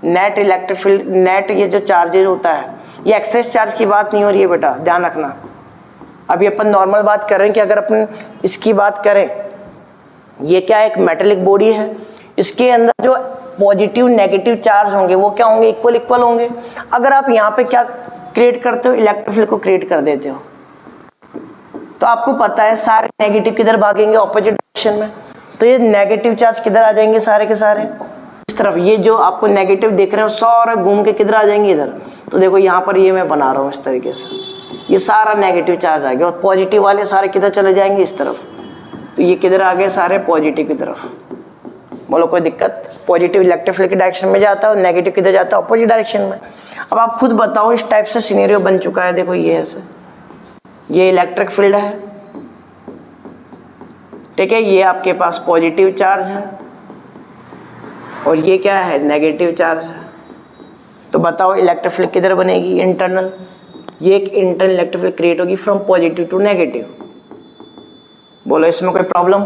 नेट इलेक्ट्रिक फील्ड, नेट ये जो चार्जेज होता है, ये एक्सेस चार्ज की बात नहीं हो रही है बेटा, ध्यान रखना। अभी अपन नॉर्मल बात कर रहे हैं कि अगर अपन इसकी बात करें, ये क्या एक मेटेलिक बॉडी है, इसके अंदर जो पॉजिटिव नेगेटिव चार्ज होंगे वो क्या होंगे, इक्वल इक्वल होंगे। अगर आप यहाँ पे क्या क्रिएट करते हो, इलेक्ट्रिक फील्ड को क्रिएट कर देते हो, तो आपको पता है सारे नेगेटिव किधर भागेंगे, ऑपोजिट डायरेक्शन में। तो ये नेगेटिव चार्ज किधर आ जाएंगे, सारे के सारे इस तरफ। ये जो आपको नेगेटिव दिख रहे हो सारे घूम के किधर आ जाएंगे, इधर। तो देखो यहाँ पर ये मैं बना रहा हूँ इस तरीके से, ये सारा नेगेटिव चार्ज आ गया, और पॉजिटिव वाले सारे किधर चले जाएंगे, इस तरफ। तो ये किधर आ गए, सारे पॉजिटिव की तरफ। बोलो कोई दिक्कत, पॉजिटिव इलेक्ट्रिक फील्ड की डायरेक्शन में जाता है, नेगेटिव किधर जाता है, ऑपोजिट डायरेक्शन में। अब आप खुद बताओ, इस टाइप से सिनेरियो बन चुका है। देखो ये ऐसे, ये इलेक्ट्रिक फील्ड है, ठीक है, ये आपके पास पॉजिटिव चार्ज है, और ये क्या है, नेगेटिव चार्ज है। तो बताओ इलेक्ट्रिक फील्ड किधर बनेगी, इंटरनल। ये एक इंटरनल इलेक्ट्रिक फील्ड क्रिएट होगी फ्रॉम पॉजिटिव टू नेगेटिव। बोलो इसमें कोई प्रॉब्लम।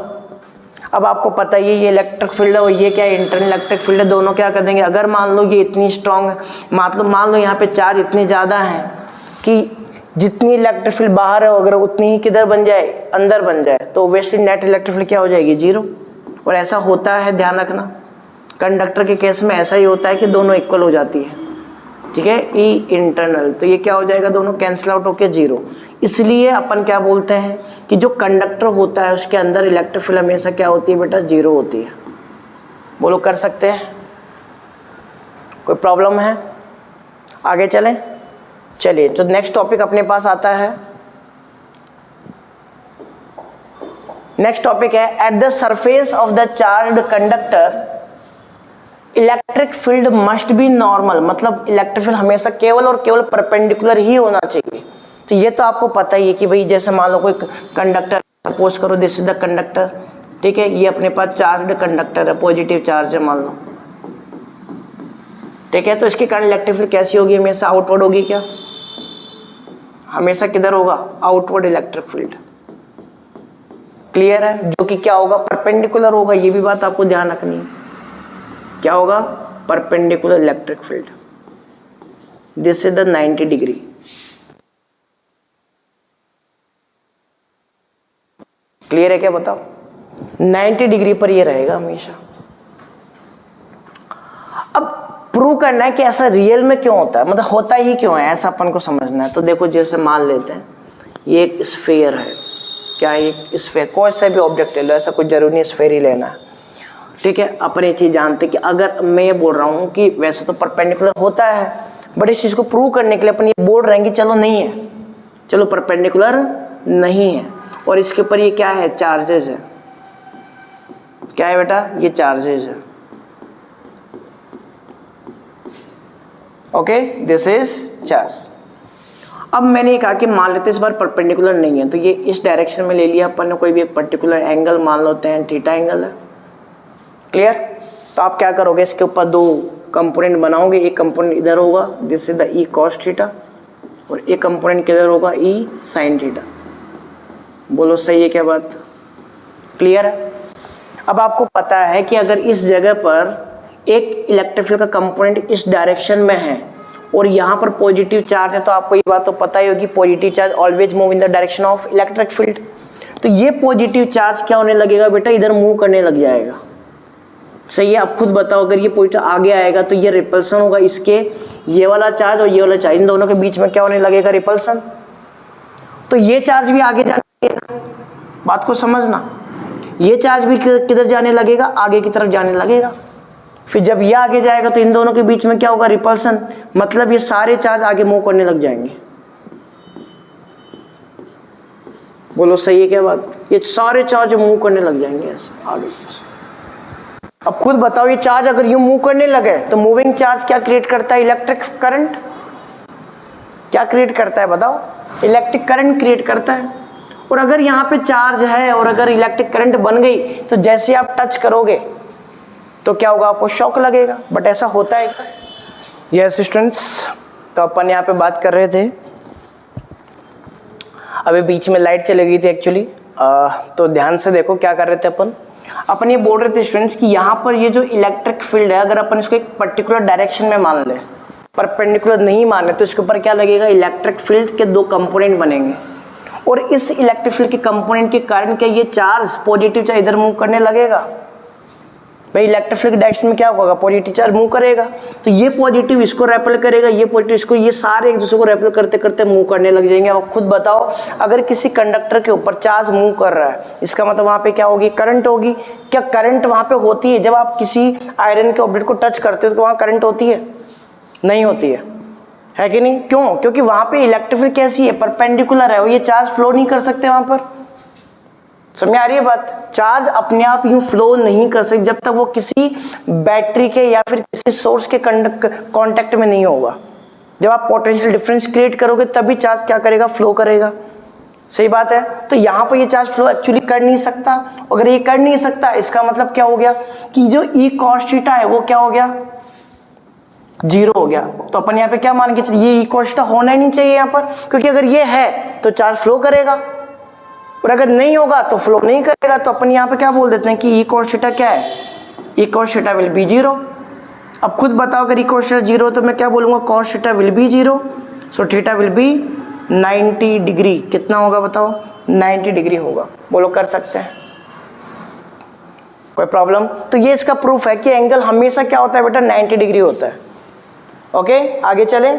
अब आपको पता ही है ये इलेक्ट्रिक फील्ड है और ये क्या है, इंटरनल इलेक्ट्रिक फील्ड है। दोनों क्या कर देंगे, अगर मान लो ये इतनी स्ट्रांग है, मान लो यहाँ पे चार्ज इतनी ज़्यादा है कि जितनी इलेक्ट्रिक फील्ड बाहर है अगर उतनी ही किधर बन जाए, अंदर बन जाए, तो ऑब्वियसली नेट इलेक्ट्रिक फील्ड क्या हो जाएगी, जीरो। और ऐसा होता है, ध्यान रखना, कंडक्टर के केस में ऐसा ही होता है कि दोनों इक्वल हो जाती है, ठीक है, ई इंटरनल। तो ये क्या हो जाएगा, दोनों कैंसिल आउट होकर जीरो। इसलिए अपन क्या बोलते हैं कि जो कंडक्टर होता है उसके अंदर इलेक्ट्रिक फील्ड हमेशा क्या होती है बेटा, जीरो होती है। बोलो कर सकते हैं, कोई प्रॉब्लम है। आगे चलें, चलिए। तो नेक्स्ट टॉपिक अपने पास आता है, नेक्स्ट टॉपिक है at the surface of the charged conductor electric field must be normal. मतलब इलेक्ट्रिक फील्ड हमेशा केवल और केवल परपेंडिकुलर ही होना चाहिए। तो ये तो आपको पता ही है कि भाई जैसे मान लो कोई कंडक्टर, सपोज करो दिस इज द कंडक्टर, ठीक है, ये अपने पास चार्ज्ड कंडक्टर है, पॉजिटिव चार्ज है मान लो, ठीक है। तो इसके कारण इलेक्ट्रिक फील्ड कैसी होगी, हमेशा आउटवर्ड होगी। क्या हमेशा किधर होगा, आउटवर्ड इलेक्ट्रिक फील्ड। क्लियर है, जो कि क्या होगा, परपेंडिकुलर होगा। ये भी बात आपको ध्यान रखनी है, क्या होगा, perpendicular electric field. This is the 90 degree. Clear है क्या बताओ? 90 डिग्री पर ये रहेगा हमेशा। अब प्रूव करना है कि ऐसा रियल में क्यों होता है, मतलब होता ही क्यों है, ऐसा अपन को समझना है। तो देखो जैसे मान लेते हैं ये एक स्फीयर है, क्या एक स्फीयर, कोई सा भी ऑब्जेक्ट ले लो, ऐसा कुछ जरूरी नहीं स्फीयर ही लेना है, ठीक है। अपन ये चीज जानते हैं कि अगर मैं ये बोल रहा हूं कि वैसे तो परपेंडिकुलर होता है, बट इस चीज को प्रूव करने के लिए अपन ये बोल रहे हैं कि चलो नहीं है, चलो परपेंडिकुलर नहीं है, और इसके ऊपर ये क्या है, चार्जेस है। क्या है बेटा, ये चार्जेस है। Okay, this is charge. अब मैंने ये कहा कि मान लेते इस बार परपेंडिकुलर नहीं है, तो ये इस डायरेक्शन में ले लिया अपन ने, कोई भी एक पर्टिकुलर एंगल मान लेते हैं, थीटा एंगल है। क्लियर? तो आप क्या करोगे, इसके ऊपर दो कंपोनेंट बनाओगे, एक कंपोनेंट इधर होगा, this is the E cos theta, और एक कंपोनेंट किधर होगा, ई साइन थीटा। बोलो सही है क्या बात? क्लियर है? अब आपको पता है कि अगर इस जगह पर एक इलेक्ट्रिक फील्ड का कंपोनेंट इस डायरेक्शन में है और यहाँ पर पॉजिटिव चार्ज है, तो आपको ये बात तो पता ही होगी, positive charge always move in the direction of electric field. तो ये पॉजिटिव चार्ज क्या होने लगेगा बेटा, इधर मूव करने लग जाएगा। सही है? अब खुद बताओ, अगर ये पॉजिटिव आगे आएगा तो ये रिपल्सन होगा, इसके ये वाला चार्ज और ये वाला चार्ज, इन दोनों के बीच में क्या होने लगेगा, रिपल्सन। तो ये चार्ज भी आगे जाने लगेगा, बात को समझना, ये चार्ज भी किधर जाने लगेगा, आगे की तरफ जाने लगेगा। फिर जब ये आगे जाएगा तो इन दोनों के बीच में क्या होगा, रिपल्सन, मतलब ये सारे चार्ज आगे मूव करने लग जाएंगे। बोलो सही है क्या बात? ये सारे चार्ज मूव करने लग जाएंगे ऐसे आगे। अब खुद बताओ, ये चार्ज अगर यूं मूव करने लगे तो मूविंग चार्ज क्या क्रिएट करता है, इलेक्ट्रिक करंट। क्या क्रिएट करता है बताओ, इलेक्ट्रिक करंट क्रिएट करता है। और अगर यहाँ पे चार्ज है और अगर इलेक्ट्रिक करंट बन गई तो जैसे आप टच करोगे तो क्या होगा, आपको शॉक लगेगा। बट ऐसा होता है क्या? यस स्टूडेंट्स, तो अपन यहाँ पे बात कर रहे थे, अभी बीच में लाइट चली गई थी एक्चुअली, तो ध्यान से देखो क्या कर रहे थे अपन ये बोल रहे थे स्टूडेंट्स कि यहाँ पर ये जो इलेक्ट्रिक फील्ड है, अगर अपन इसको एक पर्टिकुलर डायरेक्शन में मान ले, परपेंडिकुलर नहीं माने, तो इसके ऊपर क्या लगेगा, इलेक्ट्रिक फील्ड के दो कंपोनेंट बनेंगे, और इस इलेक्ट्रिक फील्ड के कंपोनेंट के कारण क्या ये चार्ज पॉजिटिव चार्ज इधर मूव करने लगेगा। भाई इलेक्ट्रिक फील्ड डायरेक्शन में क्या होगा, पॉजिटिव चार्ज मूव करेगा, तो ये पॉजिटिव इसको रेपेल करेगा, ये पॉजिटिव इसको, ये सारे एक दूसरे को रेपेल करते करते मूव करने लग जाएंगे। अब खुद बताओ, अगर किसी कंडक्टर के ऊपर चार्ज मूव कर रहा है, इसका मतलब वहां पे क्या होगी, करंट होगी। क्या करंट वहां पे होती है? जब आप किसी आयरन के ऑब्जेक्ट को टच करते हो तो वहां करंट होती है? नहीं होती है कि नहीं? क्यों? क्योंकि वहां पे इलेक्ट्रिक फील्ड कैसी है, परपेंडिकुलर है, और ये चार्ज फ्लो नहीं कर सकते वहां पर। समझ आ रही है बात? चार्ज अपने आप यूं फ्लो नहीं कर सकते जब तक वो किसी बैटरी के या फिर किसी सोर्स के कांटेक्ट में नहीं होगा। जब आप पोटेंशियल डिफरेंस क्रिएट करोगे तभी चार्ज क्या करेगा, फ्लो करेगा। सही बात है? तो यहाँ पर ये चार्ज फ्लो एक्चुअली कर नहीं सकता। अगर ये कर नहीं सकता, इसका मतलब क्या हो गया कि जो ई कॉस थीटा है वो क्या हो गया, जीरो हो गया। तो अपन यहाँ पे क्या मान के चलिए, ये ई कॉस थीटा होना ही नहीं चाहिए यहाँ पर, क्योंकि अगर ये है तो चार्ज फ्लो करेगा, और अगर नहीं होगा तो फ्लो नहीं करेगा। तो अपन यहाँ पे क्या बोल देते हैं कि ई कॉस थीटा क्या है, E cos theta will be zero. अब खुद बताओ, अगर ई कॉस थीटा जीरो तो मैं क्या बोलूंगा, cos theta will be zero, so theta will be 90 degree. कितना होगा बताओ, 90 डिग्री होगा। बोलो कर सकते हैं, कोई प्रॉब्लम? तो ये इसका प्रूफ है कि एंगल हमेशा क्या होता है बेटा, 90 डिग्री होता है। ओके, आगे चले।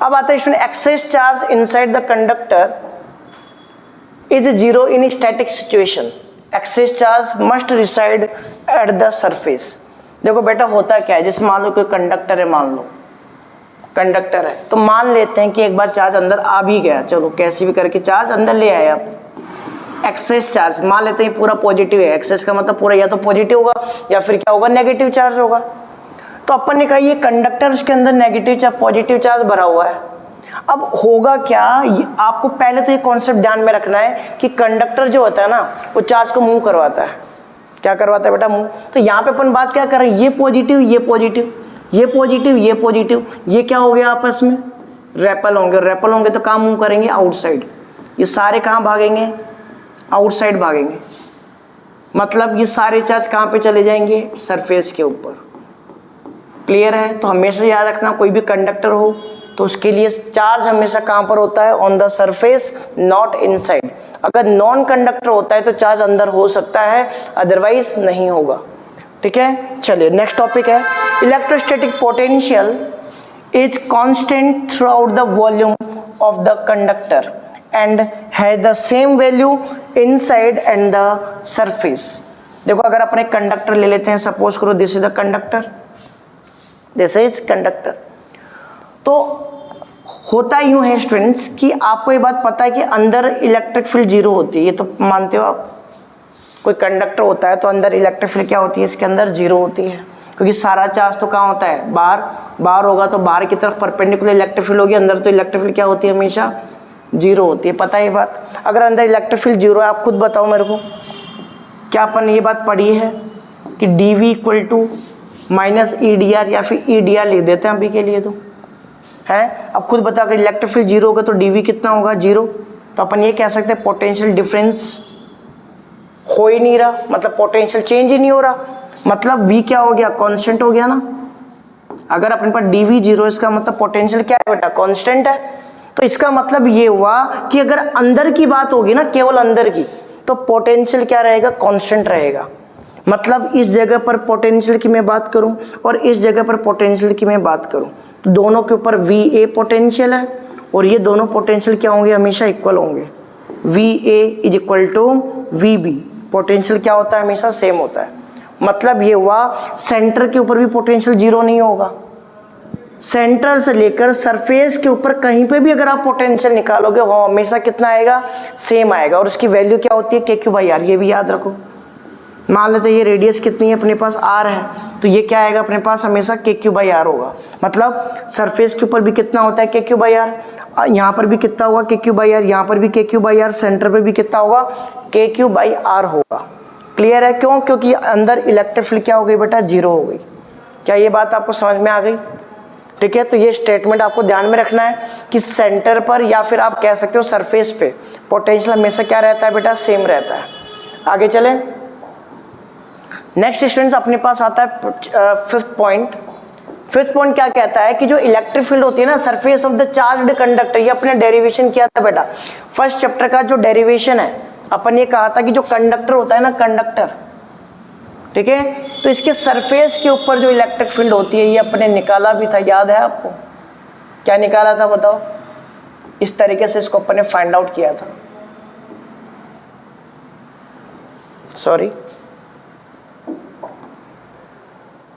अब आता है इसमें, excess charge inside the conductor is zero in static situation. Excess charge must reside at the surface. देखो बेटा होता क्या है, जैसे मान लो कोई कंडक्टर है, मान लो कंडक्टर है, तो मान लेते हैं कि एक बार चार्ज अंदर आ भी गया, चलो कैसे भी करके चार्ज अंदर ले आए आप। एक्सेस चार्ज मान लेते हैं पूरा पॉजिटिव है, एक्सेस का मतलब पूरा या तो पॉजिटिव होगा या फिर क्या होगा, नेगेटिव चार्ज होगा। तो अपन ने कहा ये कंडक्टर, उसके अंदर नेगेटिव चार्ज पॉजिटिव चार्ज भरा हुआ है। अब होगा क्या, आपको पहले तो ये कॉन्सेप्ट ध्यान में रखना है कि कंडक्टर जो होता है ना, वो चार्ज को मूव करवाता है। क्या करवाता है बेटा, मूव। तो यहाँ पे अपन बात क्या कर रहे हैं, ये पॉजिटिव ये पॉजिटिव, ये पॉजिटिव ये पॉजिटिव, ये क्या हो गया आपस में रेपल होंगे, रेपल होंगे तो कहाँ मूव करेंगे, आउटसाइड। ये सारे कहाँ भागेंगे, आउटसाइड भागेंगे, मतलब ये सारे चार्ज कहाँ पे चले जाएंगे, सरफेस के ऊपर। क्लियर है? तो हमेशा याद रखना, कोई भी कंडक्टर हो तो उसके लिए चार्ज हमेशा कहां पर होता है, on the surface, not inside. अगर नॉन कंडक्टर होता है तो चार्ज अंदर हो सकता है, अदरवाइज नहीं होगा। ठीक है, चलिए नेक्स्ट टॉपिक है electrostatic potential is constant through out the volume of the conductor and has the same value inside and the surface. देखो अगर अपने कंडक्टर ले लेते हैं, सपोज करो this is the conductor, this is conductor. तो होता यूं है स्टूडेंट्स कि आपको ये बात पता है कि अंदर इलेक्ट्रिक फील्ड जीरो होती है, ये तो मानते हो आप। कोई कंडक्टर होता है तो अंदर इलेक्ट्रिक फील्ड क्या होती है, इसके अंदर जीरो होती है, क्योंकि सारा चार्ज तो कहाँ होता है, बाहर होगा, तो बाहर की तरफ परपेंडिकुलर इलेक्ट्रिक फील्ड होगी, अंदर तो इलेक्ट्रिक फील्ड क्या होती है, हमेशा जीरो होती है। पता है ये बात। अगर अंदर इलेक्ट्रिक फील्ड जीरो है, आप खुद बताओ मेरे को, क्या अपन ये बात पढ़ी है कि dV equal to minus EDR या फिर EDR लिख देते हैं अभी के लिए तो है। अब खुद बता, अगर इलेक्ट्रिक फील्ड जीरो होगा तो dV कितना होगा, जीरो। तो अपन ये कह सकते हैं पोटेंशियल डिफरेंस हो ही नहीं रहा, मतलब पोटेंशियल चेंज ही नहीं हो रहा, मतलब V क्या हो गया, कांस्टेंट हो गया ना। अगर अपने पास dV जीरो, इसका मतलब पोटेंशियल क्या है बेटा, कांस्टेंट है। तो इसका मतलब ये हुआ कि अगर अंदर की बात होगी ना, केवल अंदर की, तो पोटेंशियल क्या रहेगा, कांस्टेंट रहेगा। मतलब इस जगह पर पोटेंशियल की मैं बात करूं और इस जगह पर पोटेंशियल की मैं बात करूं, तो दोनों के ऊपर VA पोटेंशियल है और ये दोनों पोटेंशियल क्या होंगे, हमेशा इक्वल होंगे। VA is equal to VB, potential क्या होता है, हमेशा सेम होता है। मतलब ये हुआ सेंटर के ऊपर भी पोटेंशियल जीरो नहीं होगा, सेंटर से लेकर सरफेस के ऊपर कहीं पे भी अगर आप पोटेंशियल निकालोगे वो हमेशा कितना आएगा, सेम आएगा। और उसकी वैल्यू क्या होती है, KQ/R, ये भी याद रखो। मान लेते ये रेडियस कितनी है अपने पास, R है, तो ये क्या आएगा अपने पास, हमेशा KQ/R होगा। मतलब सरफेस के ऊपर भी कितना होता है, KQ/R, यहाँ पर भी कितना होगा, KQ/R, यहाँ पर भी KQ/R, सेंटर पर भी कितना होगा, KQ/R होगा। क्लियर है, क्यों, क्योंकि अंदर इलेक्ट्रिक फील्ड क्या हो गई बेटा, जीरो हो गई। क्या ये बात आपको समझ में आ गई? ठीक है, तो ये स्टेटमेंट आपको ध्यान में रखना है कि सेंटर पर या फिर आप कह सकते हो सरफेस पे पोटेंशियल हमेशा क्या रहता है बेटा, सेम रहता है। आगे चले, नेक्स्ट स्टूडेंट्स अपने पास आता है फिफ्थ पॉइंट। फिफ्थ पॉइंट क्या कहता है कि जो इलेक्ट्रिक फील्ड होती है ना surface of the charged conductor, ये अपने डेरिवेशन किया था बेटा फर्स्ट चैप्टर का जो डेरिवेशन है, अपन ये कहा था कि जो कंडक्टर होता है ना, कंडक्टर, ठीक है, तो इसके सरफेस के ऊपर जो इलेक्ट्रिक फील्ड होती है ये अपने निकाला भी था, याद है आपको? क्या निकाला था बताओ? इस तरीके से इसको अपन ने फाइंड आउट किया था। सॉरी,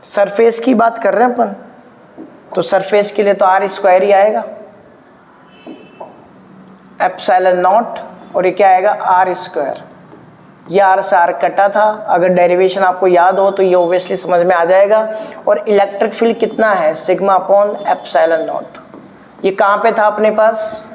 सरफेस की बात कर रहे हैं अपन, तो सरफेस के लिए तो R² ही आएगा, एप्सिलॉन नॉट, और ये क्या आएगा, R²। ये R से R कटा था, अगर डेरिवेशन आपको याद हो तो ये ओब्वियसली समझ में आ जाएगा। और इलेक्ट्रिक फील्ड कितना है, σ/ε0। ये कहाँ पे था अपने पास,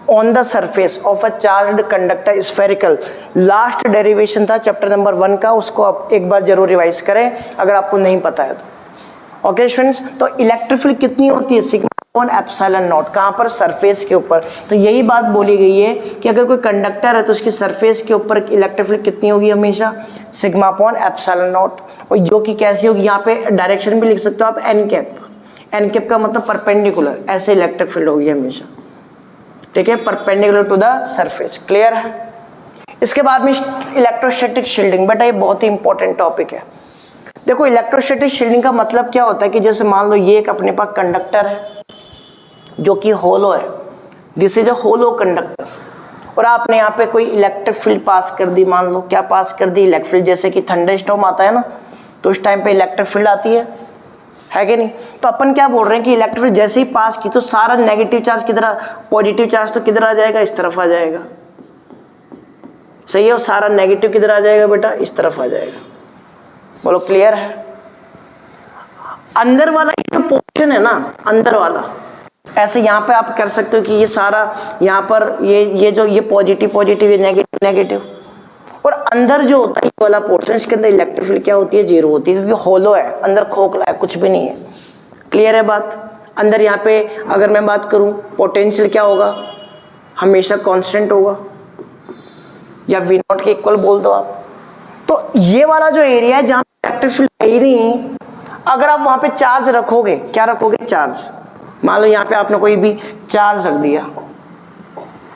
on the surface of a charged conductor spherical. Last derivation था चैप्टर नंबर 1 का, उसको आप एक बार जरूर रिवाइज करें अगर आपको नहीं पता है तो। ओके स्टूडेंट्स, तो इलेक्ट्रिक फील्ड कितनी होती है, σ/ε0, कहाँ पर, सरफेस के ऊपर। तो यही बात बोली गई है कि अगर कोई कंडक्टर है तो उसकी सरफेस के ऊपर इलेक्ट्रिक फील्ड कितनी होगी, हमेशा σ/ε0। और जो कि कैसी होगी, यहाँ पे डायरेक्शन भी लिख सकते हो आप, n का मतलब परपेंडिकुलर, ऐसे इलेक्ट्रिक फील्ड होगी हमेशा, ठीक है, perpendicular to the surface. Clear है? इसके बाद में इलेक्ट्रोस्टैटिक शील्डिंग, बेटा ये बहुत ही इंपॉर्टेंट टॉपिक है। देखो इलेक्ट्रोस्टैटिक शील्डिंग का मतलब क्या होता है कि जैसे मान लो ये एक अपने पास कंडक्टर है जो कि होलो है, this is a hollow conductor, और आपने यहाँ पे कोई इलेक्ट्रिक फील्ड पास कर दी, मान लो क्या पास कर दी, इलेक्ट्रिक फील्ड। जैसे कि थंडरस्टॉर्म आता है ना, तो उस टाइम पे इलेक्ट्रिक फील्ड आती है कि नहीं? तो अपन क्या बोल रहे हैं कि इलेक्ट्रिक फील्ड जैसे ही पास की तो सारा नेगेटिव चार्ज किधर, पॉजिटिव चार्ज तो किधर आ जाएगा, इस तरफ आ जाएगा, सही है, और सारा नेगेटिव किधर आ जाएगा बेटा, इस तरफ आ जाएगा। बोलो क्लियर है? अंदर वाला ये पोर्शन है ना, अंदर वाला, ऐसे यहाँ पे आप कर सकते हो कि ये सारा यहाँ पर ये जो ये पॉजिटिव ये नेगेटिव, और अंदर जो होता है ये वाला पोर्शन, इसके अंदर इलेक्ट्रिक फील्ड क्या होती है, जीरो होती है, क्योंकि होलो है, अंदर खोखला है, कुछ भी नहीं है। क्लियर है बात? अंदर यहाँ पे अगर मैं बात करूँ पोटेंशियल क्या होगा, हमेशा कांस्टेंट होगा, या V0 के इक्वल बोल दो आप। तो ये वाला जो एरिया है जहाँ इलेक्ट्रिक फील्ड है ही नहीं, अगर आप वहां पे चार्ज रखोगे, क्या रखोगे, चार्ज, मान लो यहाँ पे आपने कोई भी चार्ज रख दिया,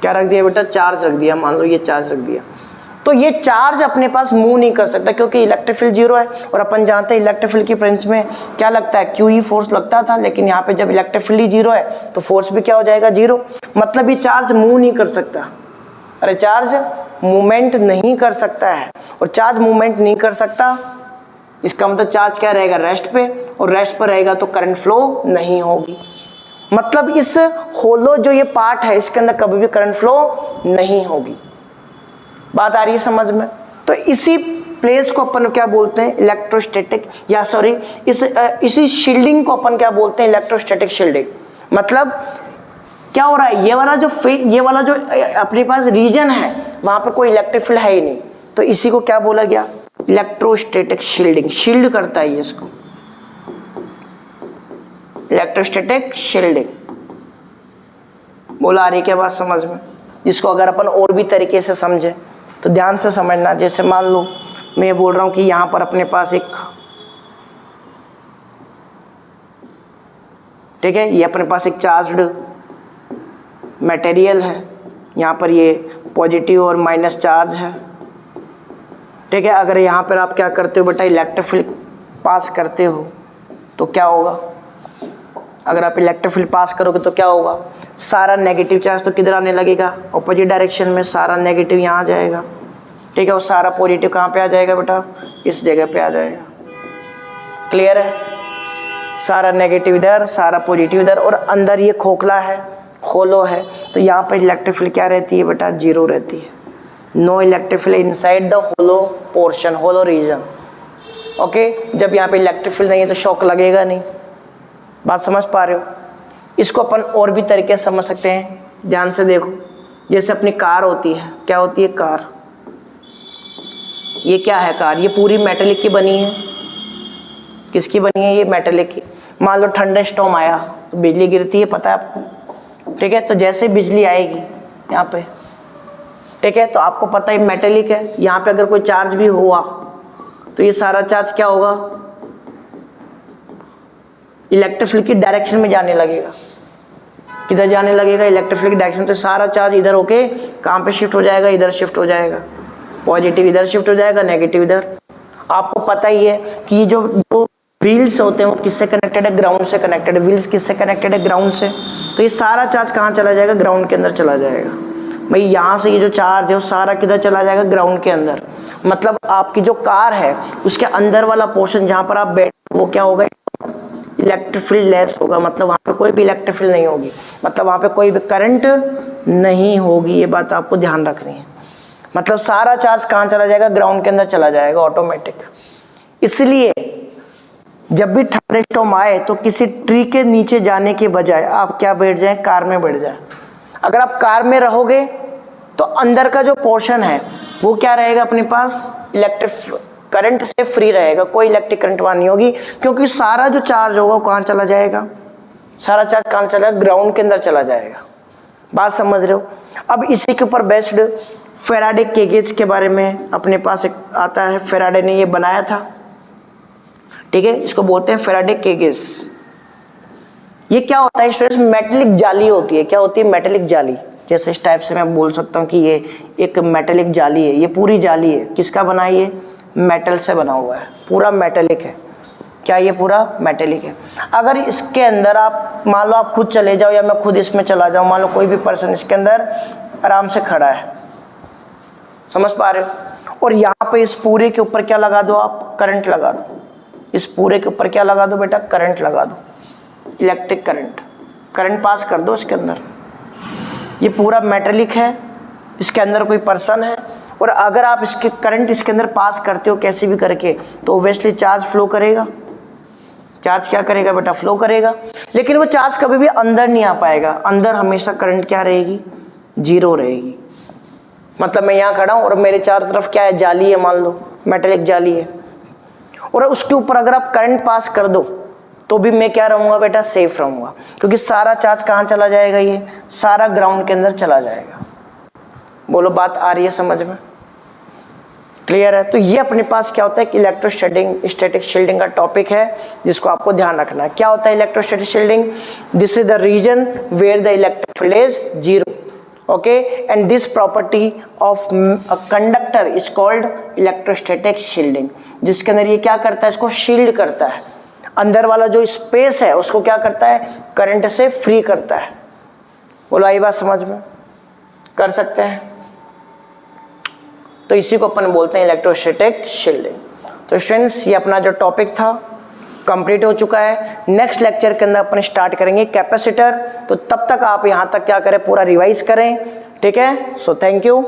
क्या रख दिया बेटा, चार्ज रख दिया, मान लो ये चार्ज रख दिया, तो ये चार्ज अपने पास मूव नहीं कर सकता क्योंकि इलेक्ट्रिक फील्ड जीरो है। और अपन जानते हैं इलेक्ट्रिक फील्ड की प्रिंस में क्या लगता है, क्यू फोर्स लगता था, लेकिन यहाँ पे जब इलेक्ट्रिक फील्ड ही जीरो है तो फोर्स भी क्या हो जाएगा, जीरो। मतलब ये चार्ज मूव नहीं कर सकता। अरे चार्ज मूवमेंट नहीं कर सकता है, और चार्ज मूवमेंट नहीं कर सकता इसका मतलब चार्ज क्या रहेगा, रेस्ट पे, और रेस्ट पर रहेगा तो करंट फ्लो नहीं होगी। मतलब इस होलो जो ये पार्ट है इसके अंदर कभी भी करंट फ्लो नहीं होगी। बात आ रही है समझ में? तो इसी प्लेस को अपन क्या बोलते हैं, इलेक्ट्रोस्टैटिक, या सॉरी इसी शील्डिंग को अपन क्या बोलते हैं, इलेक्ट्रोस्टैटिक शील्डिंग। मतलब क्या हो रहा है, ये वाला जो अपने पास रीजन है वहां पे कोई इलेक्ट्रिक फील्ड है ही नहीं, तो इसी को क्या बोला गया, इलेक्ट्रोस्टैटिक शील्डिंग। शील्ड करता है ये इसको, इलेक्ट्रोस्टैटिक शील्डिंग। बोला आ रही क्या बात समझ में? जिसको अगर अपन और भी तरीके से समझे तो ध्यान से समझना। जैसे मान लो मैं बोल रहा हूं कि यहां पर अपने पास एक, ठीक है, ये अपने पास एक चार्ज्ड मटेरियल है, यहां पर ये पॉजिटिव और माइनस चार्ज है, ठीक है। अगर यहां पर आप क्या करते हो बेटा, इलेक्ट्रिक फील्ड पास करते हो तो क्या होगा, अगर आप इलेक्ट्रिक फील्ड पास करोगे तो क्या होगा, सारा नेगेटिव चार्ज तो किधर आने लगेगा, ऑपोजिट डायरेक्शन में, सारा नेगेटिव यहाँ आ जाएगा, ठीक है, और सारा पॉजिटिव कहाँ पे आ जाएगा बेटा, इस जगह पे आ जाएगा। क्लियर है? सारा नेगेटिव इधर, सारा पॉजिटिव इधर, और अंदर ये खोखला है, होलो है, तो यहाँ पर इलेक्ट्रिक फील्ड क्या रहती है बेटा, जीरो रहती है। No electric field inside the hollow portion, hollow region. Okay, जब यहाँ पे इलेक्ट्रिक फील्ड नहीं है तो शॉक लगेगा नहीं। बात समझ पा रहे हो? इसको अपन और भी तरीके से समझ सकते हैं, ध्यान से देखो। जैसे अपनी कार होती है, क्या होती है कार, ये क्या है कार, ये पूरी मेटेलिक की बनी है। किसकी बनी है, ये मेटेलिक की। मान लो थंडरस्टॉर्म आया तो बिजली गिरती है, पता है आपको, ठीक है। तो जैसे बिजली आएगी यहाँ पे, ठीक है, तो आपको पता है मेटेलिक है, यहाँ पे अगर कोई चार्ज भी हुआ तो ये सारा चार्ज क्या होगा, इलेक्ट्रिक फील्ड की डायरेक्शन में जाने लगेगा। किधर जाने लगेगा, इलेक्ट्रिक फील्ड की डायरेक्शन। तो सारा चार्ज इधर होके कहाँ पे शिफ्ट हो जाएगा, इधर शिफ्ट हो जाएगा। पॉजिटिव इधर शिफ्ट हो जाएगा, नेगेटिव इधर। आपको पता ही है कि जो व्हील्स होते हैं वो किससे कनेक्टेड है, ग्राउंड से कनेक्टेड है। व्हील्स किससे कनेक्टेड है, ग्राउंड से। तो ये सारा चार्ज कहाँ चला जाएगा, ग्राउंड के अंदर चला जाएगा। भाई यहाँ से ये जो चार्ज है वो सारा किधर चला जाएगा, ग्राउंड के अंदर। मतलब आपकी जो कार है उसके अंदर वाला पोर्शन जहाँ पर आप बैठे वो क्या होगा, इलेक्ट्रिक फील्ड लेस होगा। मतलब वहाँ पे कोई भी इलेक्ट्रिक फील्ड नहीं होगी, मतलब वहाँ पे कोई भी करंट नहीं होगी। ये बात आपको ध्यान रखनी है। मतलब सारा चार्ज कहाँ चला जाएगा, ग्राउंड के अंदर चला जाएगा ऑटोमेटिक। इसलिए जब भी थंडरस्टॉर्म आए तो किसी ट्री के नीचे जाने के बजाय आप क्या बैठ जाएं, कार में बैठ जाए। अगर आप कार में रहोगे तो अंदर का जो पोर्शन है वो क्या रहेगा, अपने पास इलेक्ट्रिक करंट से फ्री रहेगा, कोई इलेक्ट्रिक करंट वहां नहीं होगी, क्योंकि सारा जो चार्ज होगा कहाँ चला जाएगा, सारा चार्ज कहाँ चला जाएगा, ग्राउंड के अंदर चला जाएगा। बात समझ रहे हो? अब इसी के ऊपर बेस्ड फैराडे के गेज के बारे में अपने पास एक आता है, फैराडे ने ये बनाया था, ठीक है। इसको बोलते हैं फैराडे के गेज। ये क्या होता है स्टूडेंट्स, मेटेलिक जाली होती है। क्या होती है, मेटेलिक जाली। जैसे इस टाइप से मैं बोल सकता हूँ कि ये एक मेटेलिक जाली है। ये पूरी जाली है, किसका बना है, ये मेटल से बना हुआ है, पूरा मेटेलिक है। क्या ये पूरा मेटेलिक है? अगर इसके अंदर आप मान लो आप खुद चले जाओ या मैं खुद इसमें चला जाऊँ, मान लो कोई भी पर्सन इसके अंदर आराम से खड़ा है, समझ पा रहे हो, और यहाँ पे इस पूरे के ऊपर क्या लगा दो, आप करंट लगा दो। इस पूरे के ऊपर क्या लगा दो बेटा, करंट लगा दो, इलेक्ट्रिक करंट, करंट पास कर दो इसके अंदर। ये पूरा मेटेलिक है, इसके अंदर कोई पर्सन है, और अगर आप इसके करंट इसके अंदर पास करते हो कैसे भी करके, तो ओब्वियसली चार्ज फ्लो करेगा। चार्ज क्या करेगा बेटा, फ्लो करेगा। लेकिन वो चार्ज कभी भी अंदर नहीं आ पाएगा, अंदर हमेशा करंट क्या रहेगी, जीरो रहेगी। मतलब मैं यहाँ खड़ा हूँ और मेरे चारों तरफ क्या है, जाली है, मान लो मेटेलिक जाली है, और उसके ऊपर अगर आप करंट पास कर दो तो भी मैं क्या रहूँगा बेटा, सेफ रहूँगा, क्योंकि सारा चार्ज कहाँ चला जाएगा, ये सारा ग्राउंड के अंदर चला जाएगा। बोलो बात आ रही है समझ में, क्लियर है? तो ये अपने पास क्या होता है कि इलेक्ट्रोस्टैटिक शील्डिंग का टॉपिक है, जिसको आपको ध्यान रखना है। क्या होता है electrostatic shielding? This is the region where the electric field is zero. Okay, and this property of conductor is called electrostatic shielding, जिसके अंदर ये क्या करता है, इसको शील्ड करता है, अंदर वाला जो स्पेस है उसको क्या करता है, करंट से फ्री करता है। बोलो आई बात समझ में, कर सकते हैं? तो इसी को अपन बोलते हैं इलेक्ट्रोस्टैटिक शील्डिंग। तो स्टूडेंट्स ये अपना जो टॉपिक था कंप्लीट हो चुका है। नेक्स्ट लेक्चर के अंदर अपन स्टार्ट करेंगे कैपेसिटर। तो तब तक आप यहाँ तक क्या करें, पूरा रिवाइज करें, ठीक है। So thank you.